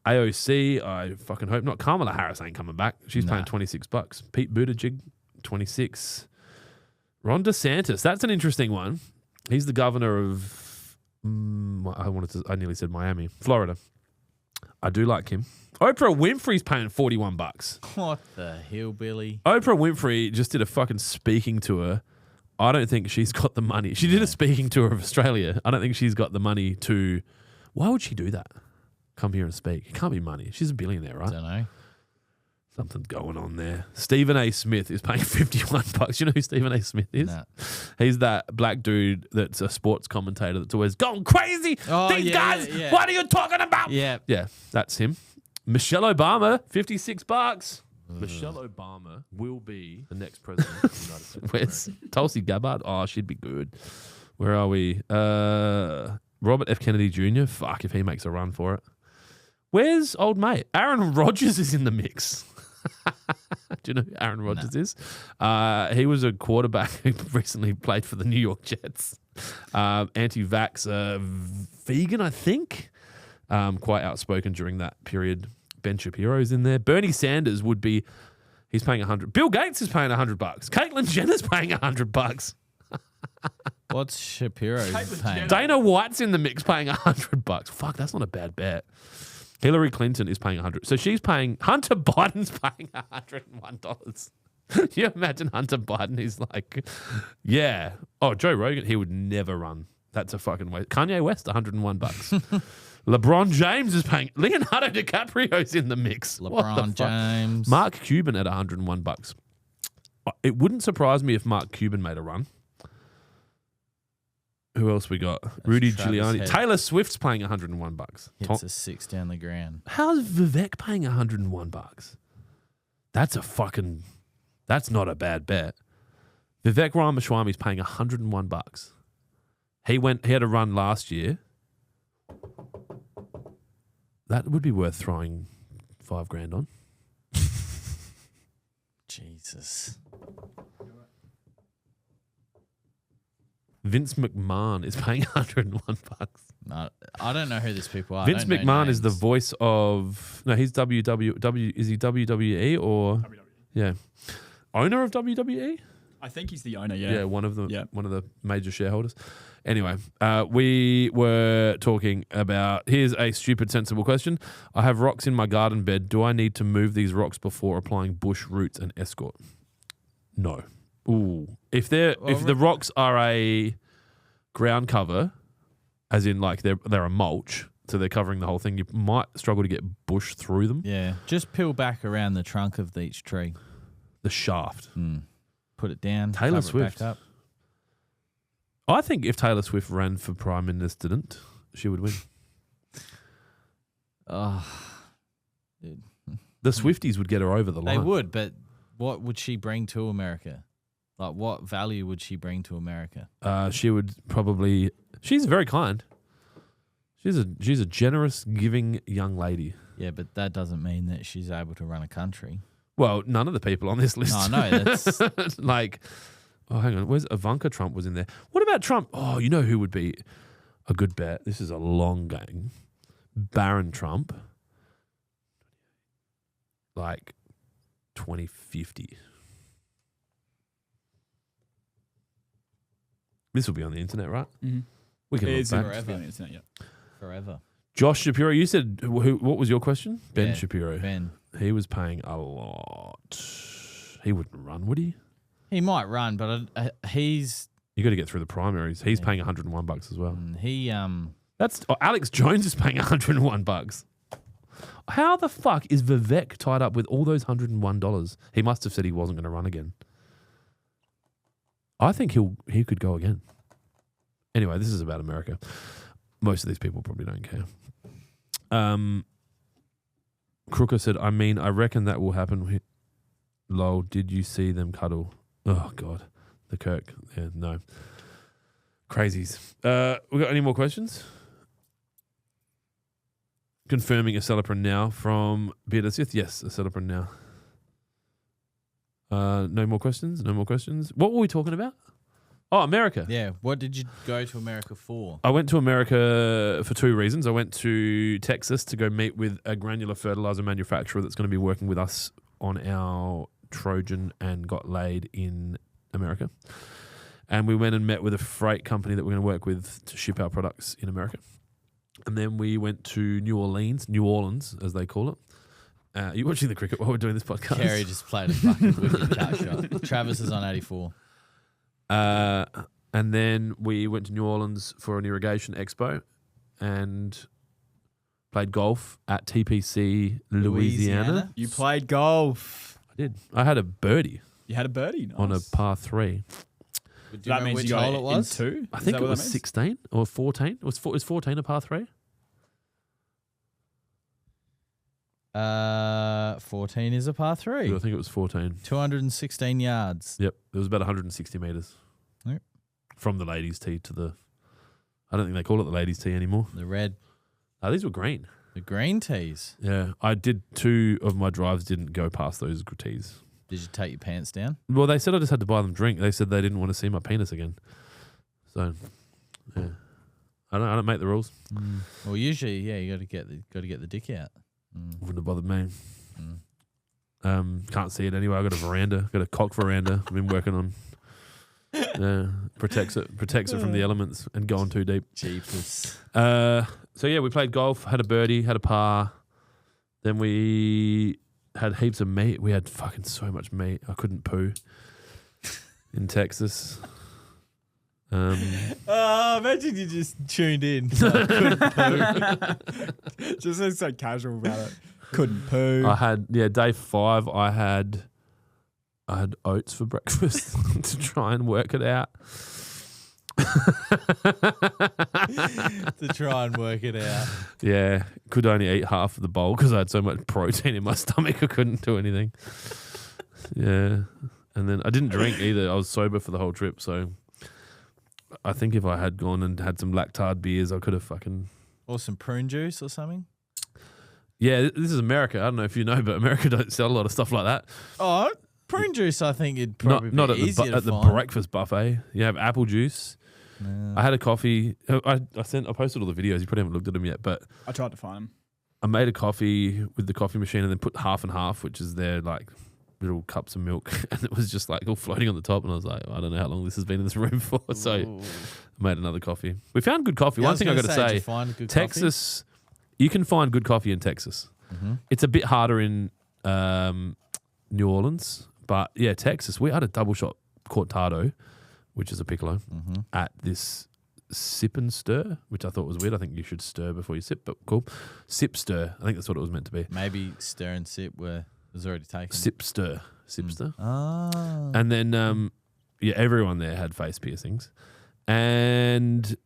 AOC, I fucking hope not. Kamala Harris ain't coming back. She's paying $26. Pete Buttigieg, 26. Ron DeSantis, that's an interesting one. He's the governor of I nearly said Miami, Florida. I do like him. Oprah Winfrey's paying $41. What the hillbilly? Oprah Winfrey just did a fucking speaking tour. I don't think she's got the money. She did a speaking tour of Australia. I don't think she's got the money to... Why would she do that? Come here and speak. It can't be money. She's a billionaire, right? I don't know. Something's going on there. Stephen A. Smith is paying $51. You know who Stephen A. Smith is? Nah. He's that black dude that's a sports commentator that's always going crazy. Oh, These yeah, guys, yeah. what are you talking about? Yeah. Yeah, that's him. Michelle Obama, $56. Michelle Obama will be the next president of the United States. Where's Tulsi Gabbard? Oh, she'd be good. Where are we? Robert F. Kennedy Jr. Fuck if he makes a run for it. Where's old mate? Aaron Rodgers is in the mix. Do you know who Aaron Rodgers is? He was a quarterback who recently played for the New York Jets. Anti-vax, vegan, I think. Quite outspoken during that period. Ben Shapiro's in there. Bernie Sanders would be, he's paying $100. Bill Gates is paying $100. Caitlyn Jenner's paying $100. What's Shapiro paying? Dana White's in the mix paying $100. Fuck, that's not a bad bet. Hillary Clinton is paying $100. So she's paying, Hunter Biden's paying $101. You imagine Hunter Biden is like, yeah. Oh, Joe Rogan, he would never run. That's a fucking waste. Kanye West, $101. LeBron James is paying, Leonardo DiCaprio's in the mix. LeBron James. Mark Cuban at $101. It wouldn't surprise me if Mark Cuban made a run. Who else we got? Rudy Travis Giuliani. Head. Taylor Swift's paying $101. Hits a 6 down the ground. How's Vivek paying $101? That's not a bad bet. Vivek Ramaswamy's paying $101. He had a run last year. That would be worth throwing $5,000 on. Jesus. Vince McMahon is paying $101. No, I don't know who these people are. Vince McMahon is the voice of is he WWE or WWE. yeah, owner of WWE? I think he's the owner. Yeah. Yeah, one of the major shareholders. Anyway, we were talking about, here's a stupid, sensible question. I have rocks in my garden bed. Do I need to move these rocks before applying bush roots and escort? No. Ooh. If the rocks are a ground cover, as in like they're a mulch, so they're covering the whole thing, you might struggle to get bush through them. Yeah. Just peel back around the trunk of each tree. The shaft. Put it down. Taylor cover it Swift. back up. I think if Taylor Swift ran for Prime Minister, she would win. Oh, dude. The Swifties would get her over the line. They would, but what would she bring to America? Like, what value would she bring to America? She would probably. She's very kind. She's a generous, giving young lady. Yeah, but that doesn't mean that she's able to run a country. Well, none of the people on this list. Oh, no, that's like, oh, hang on. Where's Ivanka Trump was in there? What about Trump? Oh, you know who would be a good bet? This is a long game. Barron Trump. Like 2050. This will be on the internet, right? Mm-hmm. We can look It's back. on the internet, yeah. forever. Josh Shapiro, you said, what was your question? Ben Yeah, Shapiro. Ben. He was paying a lot. He wouldn't run, would he? He might run, but he's You got to get through the primaries. He's paying $101 as well. That's Alex Jones is paying $101. How the fuck is Vivek tied up with all those $101? He must have said he wasn't going to run again. I think he could go again. Anyway, this is about America. Most of these people probably don't care. Crooker said, I reckon that will happen. Lol, did you see them cuddle? Oh, God. The Kirk. Yeah, no. Crazies. We got any more questions? Confirming a Celebrin now from Bearded Sith. Yes, a Celebrin now. No more questions? No more questions? What were we talking about? Oh, America. Yeah. What did you go to America for? I went to America for two reasons. I went to Texas to go meet with a granular fertilizer manufacturer that's going to be working with us on our Trojan and got laid in America. And we went and met with a freight company that we're going to work with to ship our products in America. And then we went to New Orleans, as they call it. Are you watching the cricket while we're doing this podcast? Kerry just played a fucking wicked cut shot. Travis is on 84. And then we went to New Orleans for an irrigation expo and played golf at TPC Louisiana. You played golf. I did. I had a birdie. You had a birdie? Nice. On a par 3. Do you remember which hole it was? In 2? I think it was 16 or 14. It was 14 a par 3? 14 is a par 3. I think it was 14. 216 yards. Yep. It was about 160 metres. Yep. From the ladies' tee to the... I don't think they call it the ladies' tee anymore. The red. Oh, these were green. The green tees. Yeah. I did 2 of my drives didn't go past those tees. Did you take your pants down? Well, they said I just had to buy them drink. They said they didn't want to see my penis again. So, yeah. I don't make the rules. Well, usually, yeah, you got to get the dick out. Wouldn't have bothered me. Can't see it anyway. I got a veranda, got a cock veranda. I've been working on. Protects it from the elements and going too deep. Jeepers. So yeah, we played golf, had a birdie, had a par. Then we had heaps of meat. We had fucking so much meat. I couldn't poo in Texas. Imagine you just tuned in. Couldn't poo. Just so casual about it. Couldn't poo. I had day 5. I had oats for breakfast to try and work it out. to try and work it out. Yeah, could only eat half of the bowl because I had so much protein in my stomach I couldn't do anything. Yeah, and then I didn't drink either. I was sober for the whole trip, so I think if I had gone and had some lactard beers, I could have fucking... Or some prune juice or something. Yeah, this is America. I don't know if you know, but America don't sell a lot of stuff like that. Oh, prune juice, I think it'd probably Not be at easier at to the find. breakfast buffet. You have apple juice. Yeah. I had a coffee. I posted all the videos. You probably haven't looked at them yet, but I tried to find them. I made a coffee with the coffee machine and then put half and half, which is their like little cups of milk, and it was just like all floating on the top. And I was like, I don't know how long this has been in this room for. So I made another coffee. We found good coffee. Yeah, One thing I got to did you say, find good Texas, you can find good coffee in Texas. Mm-hmm. It's a bit harder in New Orleans, but yeah, Texas. We had a double shot cortado, which is a piccolo, at this sip and stir, which I thought was weird. I think you should stir before you sip, but cool. Sip stir. I think that's what it was meant to be. Maybe stir and sip were was already taken. Sip stir. Sip stir. Ah. And then, yeah, everyone there had face piercings. And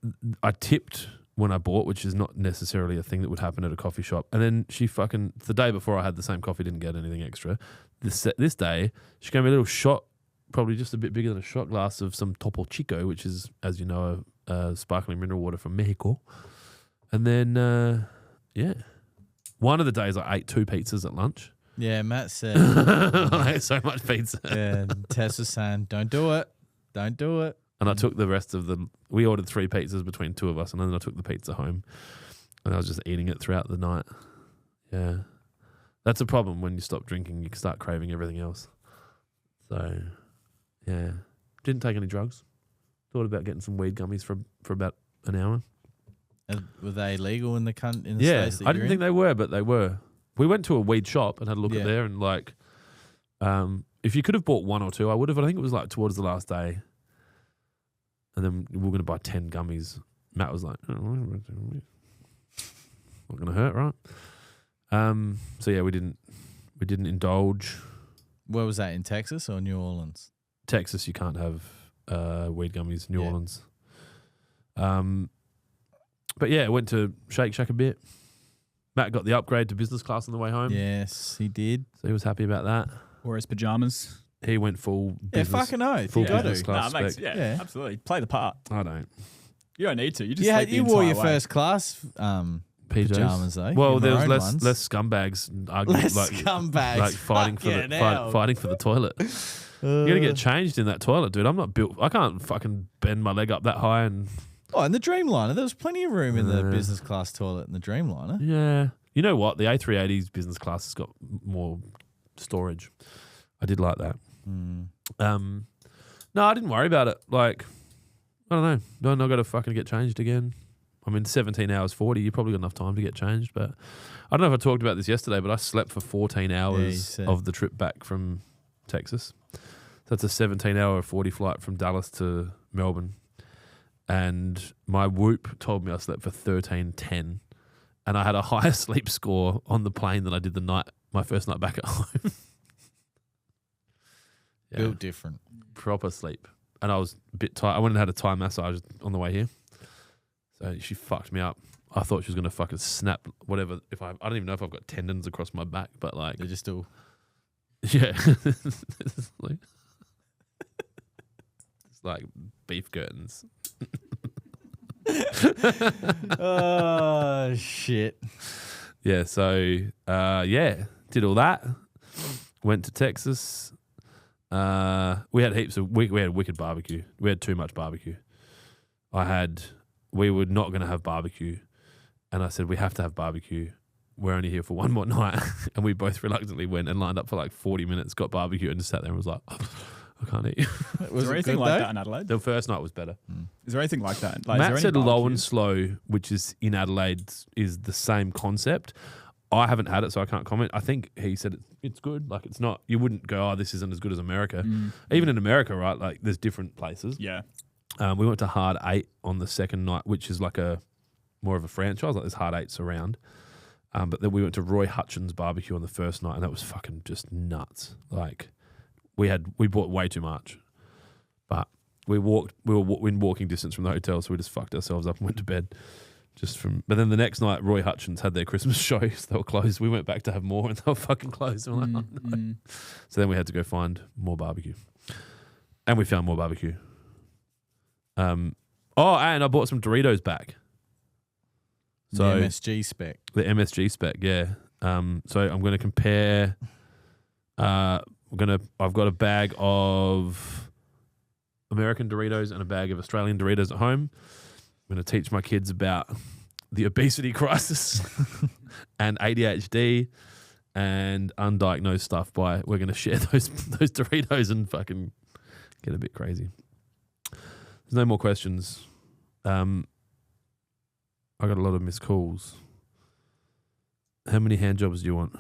I tipped when I bought, which is not necessarily a thing that would happen at a coffee shop. And then she fucking, the day before I had the same coffee, didn't get anything extra. This day, she gave me a little shot, probably just a bit bigger than a shot glass of some Topo Chico, which is, as you know, sparkling mineral water from Mexico. And then, yeah. One of the days I ate 2 pizzas at lunch. Yeah, Matt said. I ate so much pizza. Yeah, Tess was saying, don't do it. Don't do it. And I took the rest of we ordered 3 pizzas between 2 of us, and then I took the pizza home. And I was just eating it throughout the night. Yeah. That's a problem when you stop drinking. You can start craving everything else. So, yeah. Didn't take any drugs. Thought about getting some weed gummies for about an hour. Were they legal in the states that I didn't think they were, but they were. We went to a weed shop and had a look at there, and like, if you could have bought 1 or 2, I would have. But I think it was like towards the last day, and then we were going to buy 10 gummies. Matt was like, "Oh, not going to hurt, right?" So yeah, we didn't indulge. Where was that, in Texas or New Orleans? Texas, you can't have weed gummies. New Orleans. But yeah, went to Shake Shack a bit. Matt got the upgrade to business class on the way home. Yes, he did. So he was happy about that. Wore his pajamas. He went full business. Yeah, fucking oath. Full You got business to. class Nah, spec. yeah, absolutely. Play the part. I don't. You don't need to. You just Yeah, sleep the you wore your entire way. first class PJs. pajamas though. Well, Your there was maroon less ones. scumbags arguing, Less like scumbags. like fighting for Fucking the hell. fighting for the toilet. You're gonna get changed in that toilet, dude. I'm not built. I can't fucking bend my leg up that high and. Oh, in the Dreamliner, there was plenty of room in the business class toilet in the Dreamliner. Yeah. You know what? The A380's business class has got more storage. I did like that. No, I didn't worry about it. Like, I don't know. Do I not got to fucking get changed again? I mean, 17 hours 40, you probably got enough time to get changed. But I don't know if I talked about this yesterday, but I slept for 14 hours of the trip back from Texas. So that's a 17-hour 40 flight from Dallas to Melbourne. And my Whoop told me I slept for 13:10. And I had a higher sleep score on the plane than I did my first night back at home. Yeah. Built different. Proper sleep. And I was a bit tired. I went and had a Thai massage on the way here. So she fucked me up. I thought she was going to fucking snap whatever. I don't even know if I've got tendons across my back, but like. They're just all. Yeah. It's like beef curtains. Oh, shit. Yeah, so, did all that. Went to Texas. We had heaps of, we had wicked barbecue. We had too much barbecue. We were not going to have barbecue. And I said, we have to have barbecue. We're only here for one more night. And we both reluctantly went and lined up for like 40 minutes, got barbecue, and just sat there and was like, I can't eat. Was there anything like that in Adelaide? The first night was better. Is there anything like that? Like, Matt said Low and Slow, which is in Adelaide, is the same concept. I haven't had it, so I can't comment. I think he said it's good. Like, it's not, you wouldn't go, oh, this isn't as good as America. Even in America, right? Like, there's different places. Yeah. We went to Hard 8 on the second night, which is like more of a franchise. Like, there's Hard 8s around. But then we went to Roy Hutchins barbecue on the first night, and that was fucking just nuts. Like, we bought way too much. But we were in walking distance from the hotel, so we just fucked ourselves up and went to bed. But then the next night, Roy Hutchins had their Christmas show, so they were closed. We went back to have more, and they were fucking closed. We're like, oh, no. So then we had to go find more barbecue, and we found more barbecue. And I bought some Doritos back. So the MSG spec. The MSG spec, yeah. So I'm going to compare. I've got a bag of American Doritos and a bag of Australian Doritos at home. I'm going to teach my kids about the obesity crisis and ADHD and undiagnosed stuff we're going to share those Doritos and fucking get a bit crazy. There's no more questions. I got a lot of missed calls. How many hand jobs do you want?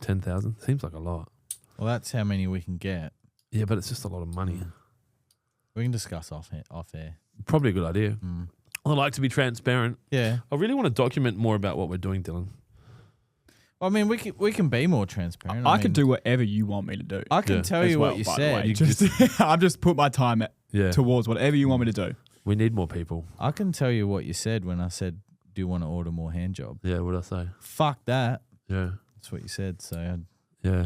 10,000? Seems like a lot. Well, that's how many we can get. Yeah, but it's just a lot of money. We can discuss off air. Probably a good idea. I like to be transparent. Yeah. I really want to document more about what we're doing, Dylan. I mean, we can be more transparent. I can do whatever you want me to do. I can tell you what you said. I've just put my time towards whatever you want me to do. We need more people. I can tell you what you said when I said, do you want to order more hand job? Yeah, what did I say? Fuck that. Yeah. That's what you said. So yeah.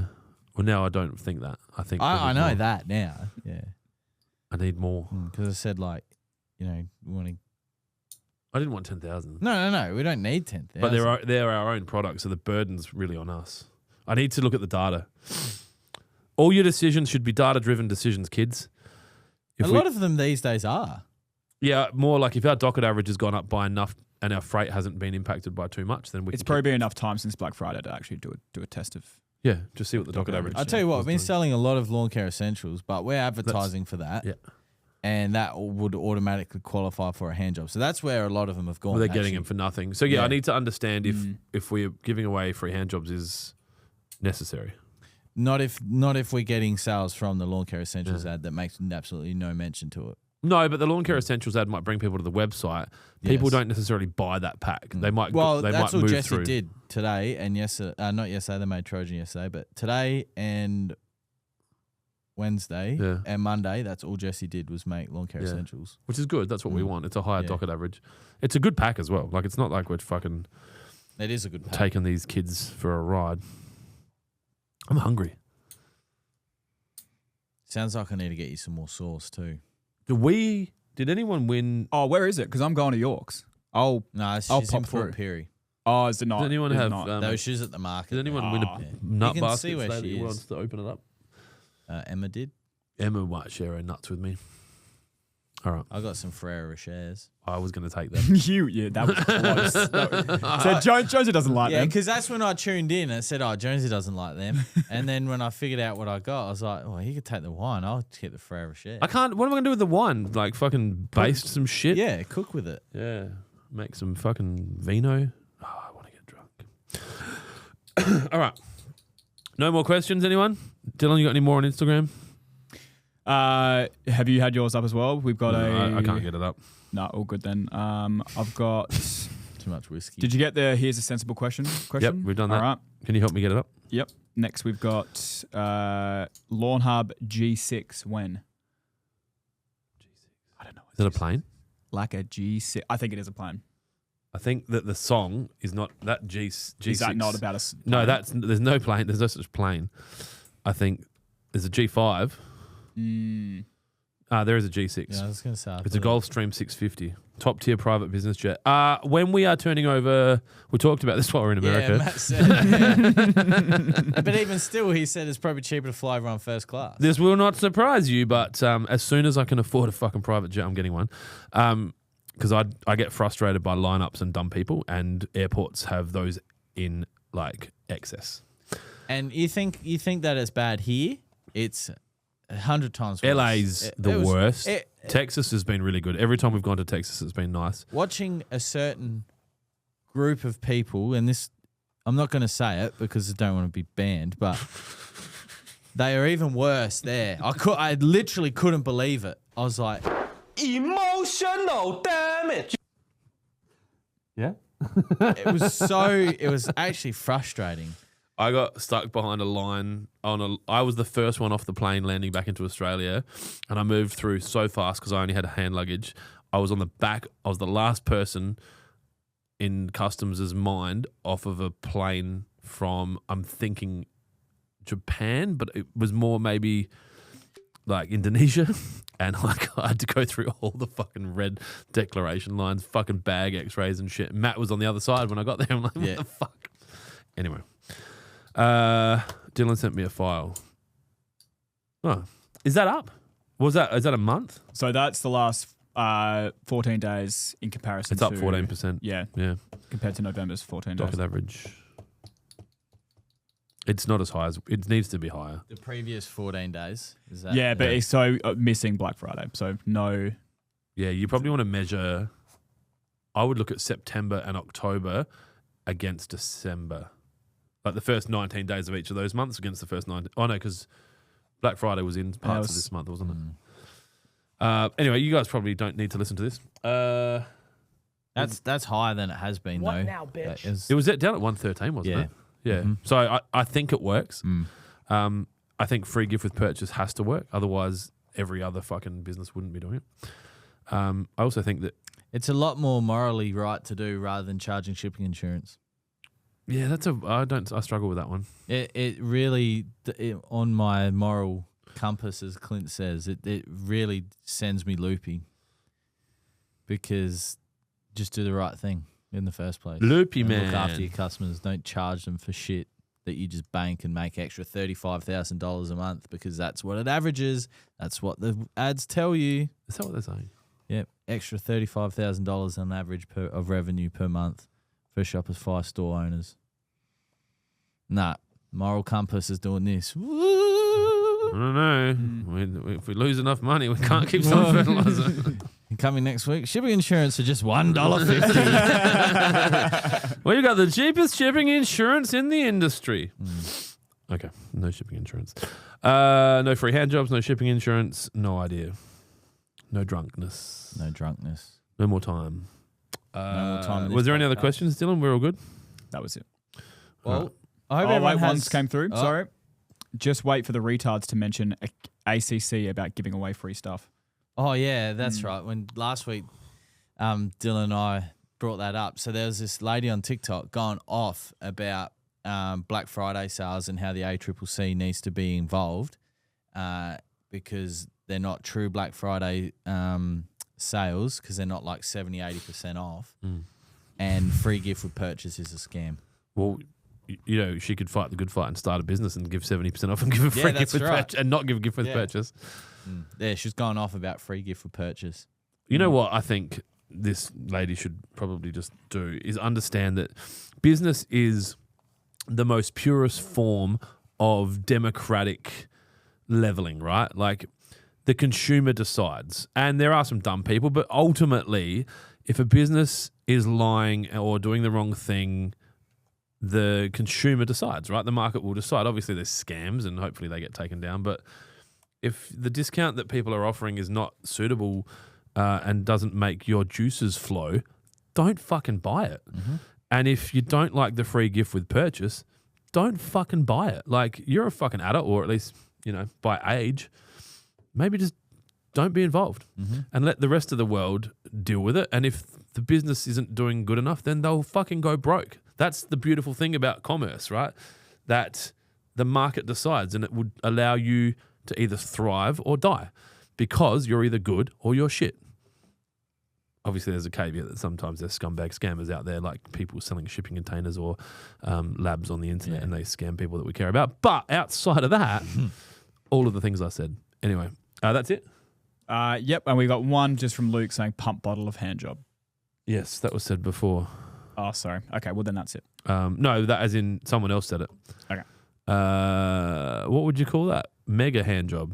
Well, now I don't think that. I think I know more. that now. Yeah. I need more. Because I said, like, we want to. I didn't want 10,000. No. We don't need 10,000. But they're our own products, so the burden's really on us. I need to look at the data. All your decisions should be data-driven decisions, kids. A lot of them these days are. Yeah, more like if our docket average has gone up by enough and our freight hasn't been impacted by too much, then it's probably been enough time since Black Friday to actually do a test of. Yeah, just see what the docket average. I'll tell you what, I've been selling a lot of lawn care essentials, but we're advertising for that. Yeah. And that would automatically qualify for a hand job. So that's where a lot of them have gone. Well, they're getting them for nothing. So yeah, I need to understand if we're giving away free hand jobs is necessary. Not if we're getting sales from the lawn care essentials ad that makes absolutely no mention to it. No, but the lawn care essentials ad might bring people to the website. People don't necessarily buy that pack. They might. Well, they that's might what move Jesse through. did today and yesterday. Not yesterday. They made Trojan yesterday, but today and Wednesday and Monday, that's all Jesse did was make lawn care essentials. Which is good. That's what we want. It's a higher docket average. It's a good pack as well. Like, it's not like we're fucking... It is a good pack. Taking these kids for a ride. I'm hungry. Sounds like I need to get you some more sauce too. Did anyone win? Oh, where is it? Because I'm going to York's. I'll she's pop in Fort through. Perry. Oh, is it not? Does anyone have... no, she's at the market. Did anyone win a nut you can see basket where today that she you is. wants to open it up? Emma did. Emma might share her nuts with me. All right. I got some Ferrero Rochers. I was going to take them. That was close. So Jonesy doesn't like them. Yeah, because that's when I tuned in and said, Jonesy doesn't like them. And then when I figured out what I got, I was like, he could take the wine. I'll get the Ferrero Rocher. I can't... What am I going to do with the wine? Like, fucking baste some shit? Yeah, cook with it. Yeah. Make some fucking vino. Oh, I want to get drunk. All right. No more questions, anyone? Dylan, you got any more on Instagram? Have you had yours up as well? We've got I can't get it up. No, all good then. I've got too much whiskey. Did you get the here's a sensible question? Yep, we've done that. All right. Can you help me get it up? Yep. Next we've got Lawnhub G6 when? G6. I don't know. Is it a plane? Like a G6. I think it is a plane. I think that the song is not that G6. Is that not about a plane? No, there's no plane. There's no such plane. I think there's a G5. There is a G6. Yeah, I was going to say. It's a Gulfstream 650. Top tier private business jet. When we are turning over, we talked about this while we're in America. Yeah, Matt said, but even still, he said it's probably cheaper to fly everyone first class. This will not surprise you, but as soon as I can afford a fucking private jet, I'm getting one. Because I get frustrated by lineups and dumb people, and airports have those in like excess. And you think that it's bad here? It's 100 times worse. LA's the worst. Texas has been really good. Every time we've gone to Texas, it's been nice. Watching a certain group of people, and this, I'm not going to say it because I don't want to be banned, but they are even worse there. I literally couldn't believe it. I was like, emotional damage. Yeah. it was actually frustrating. I got stuck behind a line I was the first one off the plane landing back into Australia, and I moved through so fast because I only had hand luggage. I was on the back. I was the last person in customs' mind off of a plane from, I'm thinking, Japan, but it was more maybe like Indonesia. And like I had to go through all the fucking red declaration lines, fucking bag x-rays and shit. Matt was on the other side when I got there. I'm like, what the fuck? Anyway. Dylan sent me a file. Oh, is that up? Is that a month? So that's the last 14 days in comparison. It's up 14%. Yeah. Compared to November's 14 days. Docket average. It's not as high as it needs to be higher. The previous 14 days is that? Yeah, but it's so missing Black Friday, so no. Yeah, you probably want to measure. I would look at September and October against December, like the first 19 days of each of those months against the first 19. Oh no, because Black Friday was in parts of this month, wasn't it? Anyway, you guys probably don't need to listen to this. That's higher than it has been What though. now, bitch? It was down at 113, wasn't it? Yeah. So I think it works. I think free gift with purchase has to work. Otherwise, every other fucking business wouldn't be doing it. I also think that it's a lot more morally right to do rather than charging shipping insurance. Yeah, I struggle with that one. It really, on my moral compass, as Clint says, it really sends me loopy. Because just do the right thing in the first place. Loopy, and man. Look after your customers. Don't charge them for shit that you just bank and make extra $35,000 a month because that's what it averages. That's what the ads tell you. Is that what they're saying? Yep, extra $35,000 on average of revenue per month for Shoppers 5 store owners. Nah, moral compass is doing this. I don't know. If we lose enough money, we can't keep selling fertilizer. Coming next week, shipping insurance are just $1.50. Well, you got the cheapest shipping insurance in the industry. Okay, no shipping insurance. No free hand jobs, no shipping insurance, no idea. No drunkenness. No drunkenness. No more time. No more time. Was there any other questions, Dylan? We're all good? That was it. Well, I hope everyone has... ones came through. Sorry. Just wait for the retards to mention ACC about giving away free stuff. Oh, yeah, that's right. When last week, Dylan and I brought that up. So there was this lady on TikTok going off about Black Friday sales and how the ACCC needs to be involved because they're not true Black Friday sales because they're not like 70, 80% off. And free gift with purchase is a scam. Well, you know, she could fight the good fight and start a business and give 70% off and give a free gift with purchase and not give a gift with purchase. Yeah, she's gone off about free gift for purchase. You know what I think this lady should probably just do is understand that business is the most purest form of democratic leveling, right? Like the consumer decides. And there are some dumb people, but ultimately, if a business is lying or doing the wrong thing, the consumer decides, right? The market will decide. Obviously, there's scams and hopefully they get taken down. But if the discount that people are offering is not suitable and doesn't make your juices flow, don't fucking buy it. And if you don't like the free gift with purchase, don't fucking buy it. Like, you're a fucking adult, or at least, you know, by age, maybe just don't be involved and let the rest of the world deal with it. And if the business isn't doing good enough, then they'll fucking go broke. That's the beautiful thing about commerce, right? That the market decides and it would allow you to either thrive or die because you're either good or you're shit. Obviously, there's a caveat that sometimes there's scumbag scammers out there, like people selling shipping containers or labs on the internet, and they scam people that we care about. But outside of that, all of the things I said. Anyway, that's it. Yep, and we got one just from Luke saying pump bottle of hand job. Yes, that was said before. Oh, sorry. Okay, well then that's it. No, that as in someone else said it. Okay. What would you call that? Mega hand job.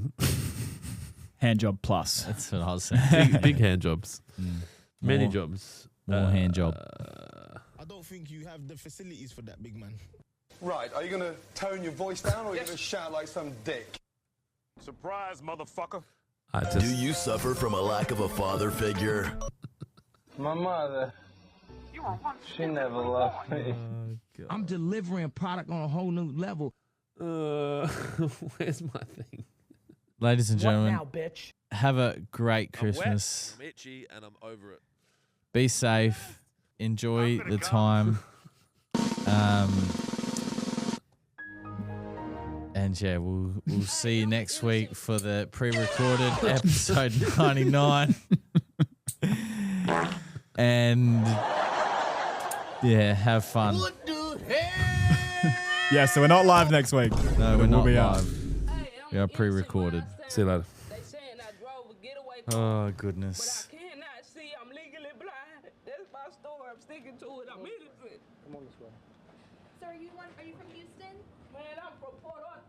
Hand job plus. That's what I was saying. Big hand jobs. Many jobs. More hand job. I don't think you have the facilities for that, big man. Right, are you going to tone your voice down or are you going to shout like some dick? Surprise, motherfucker. Do you suffer from a lack of a father figure? My mother. She never loved me. I'm delivering product on a whole new level. Where's my thing? Ladies and gentlemen, What now, bitch? have a great I'm wet, Christmas. I'm itchy, and I'm over it. Be safe. Enjoy the time. And yeah, we'll see you next week for the pre-recorded episode 99. And yeah, have fun. Yeah, so we're not live next week. No, we're We'll not be live. We are pre-recorded. See you later. Oh goodness. But I cannot see. I'm legally blind. That's my story. I'm sticking to it. I'm innocent. Come on this way. So are you from Houston? Man, I'm from Port Arthur.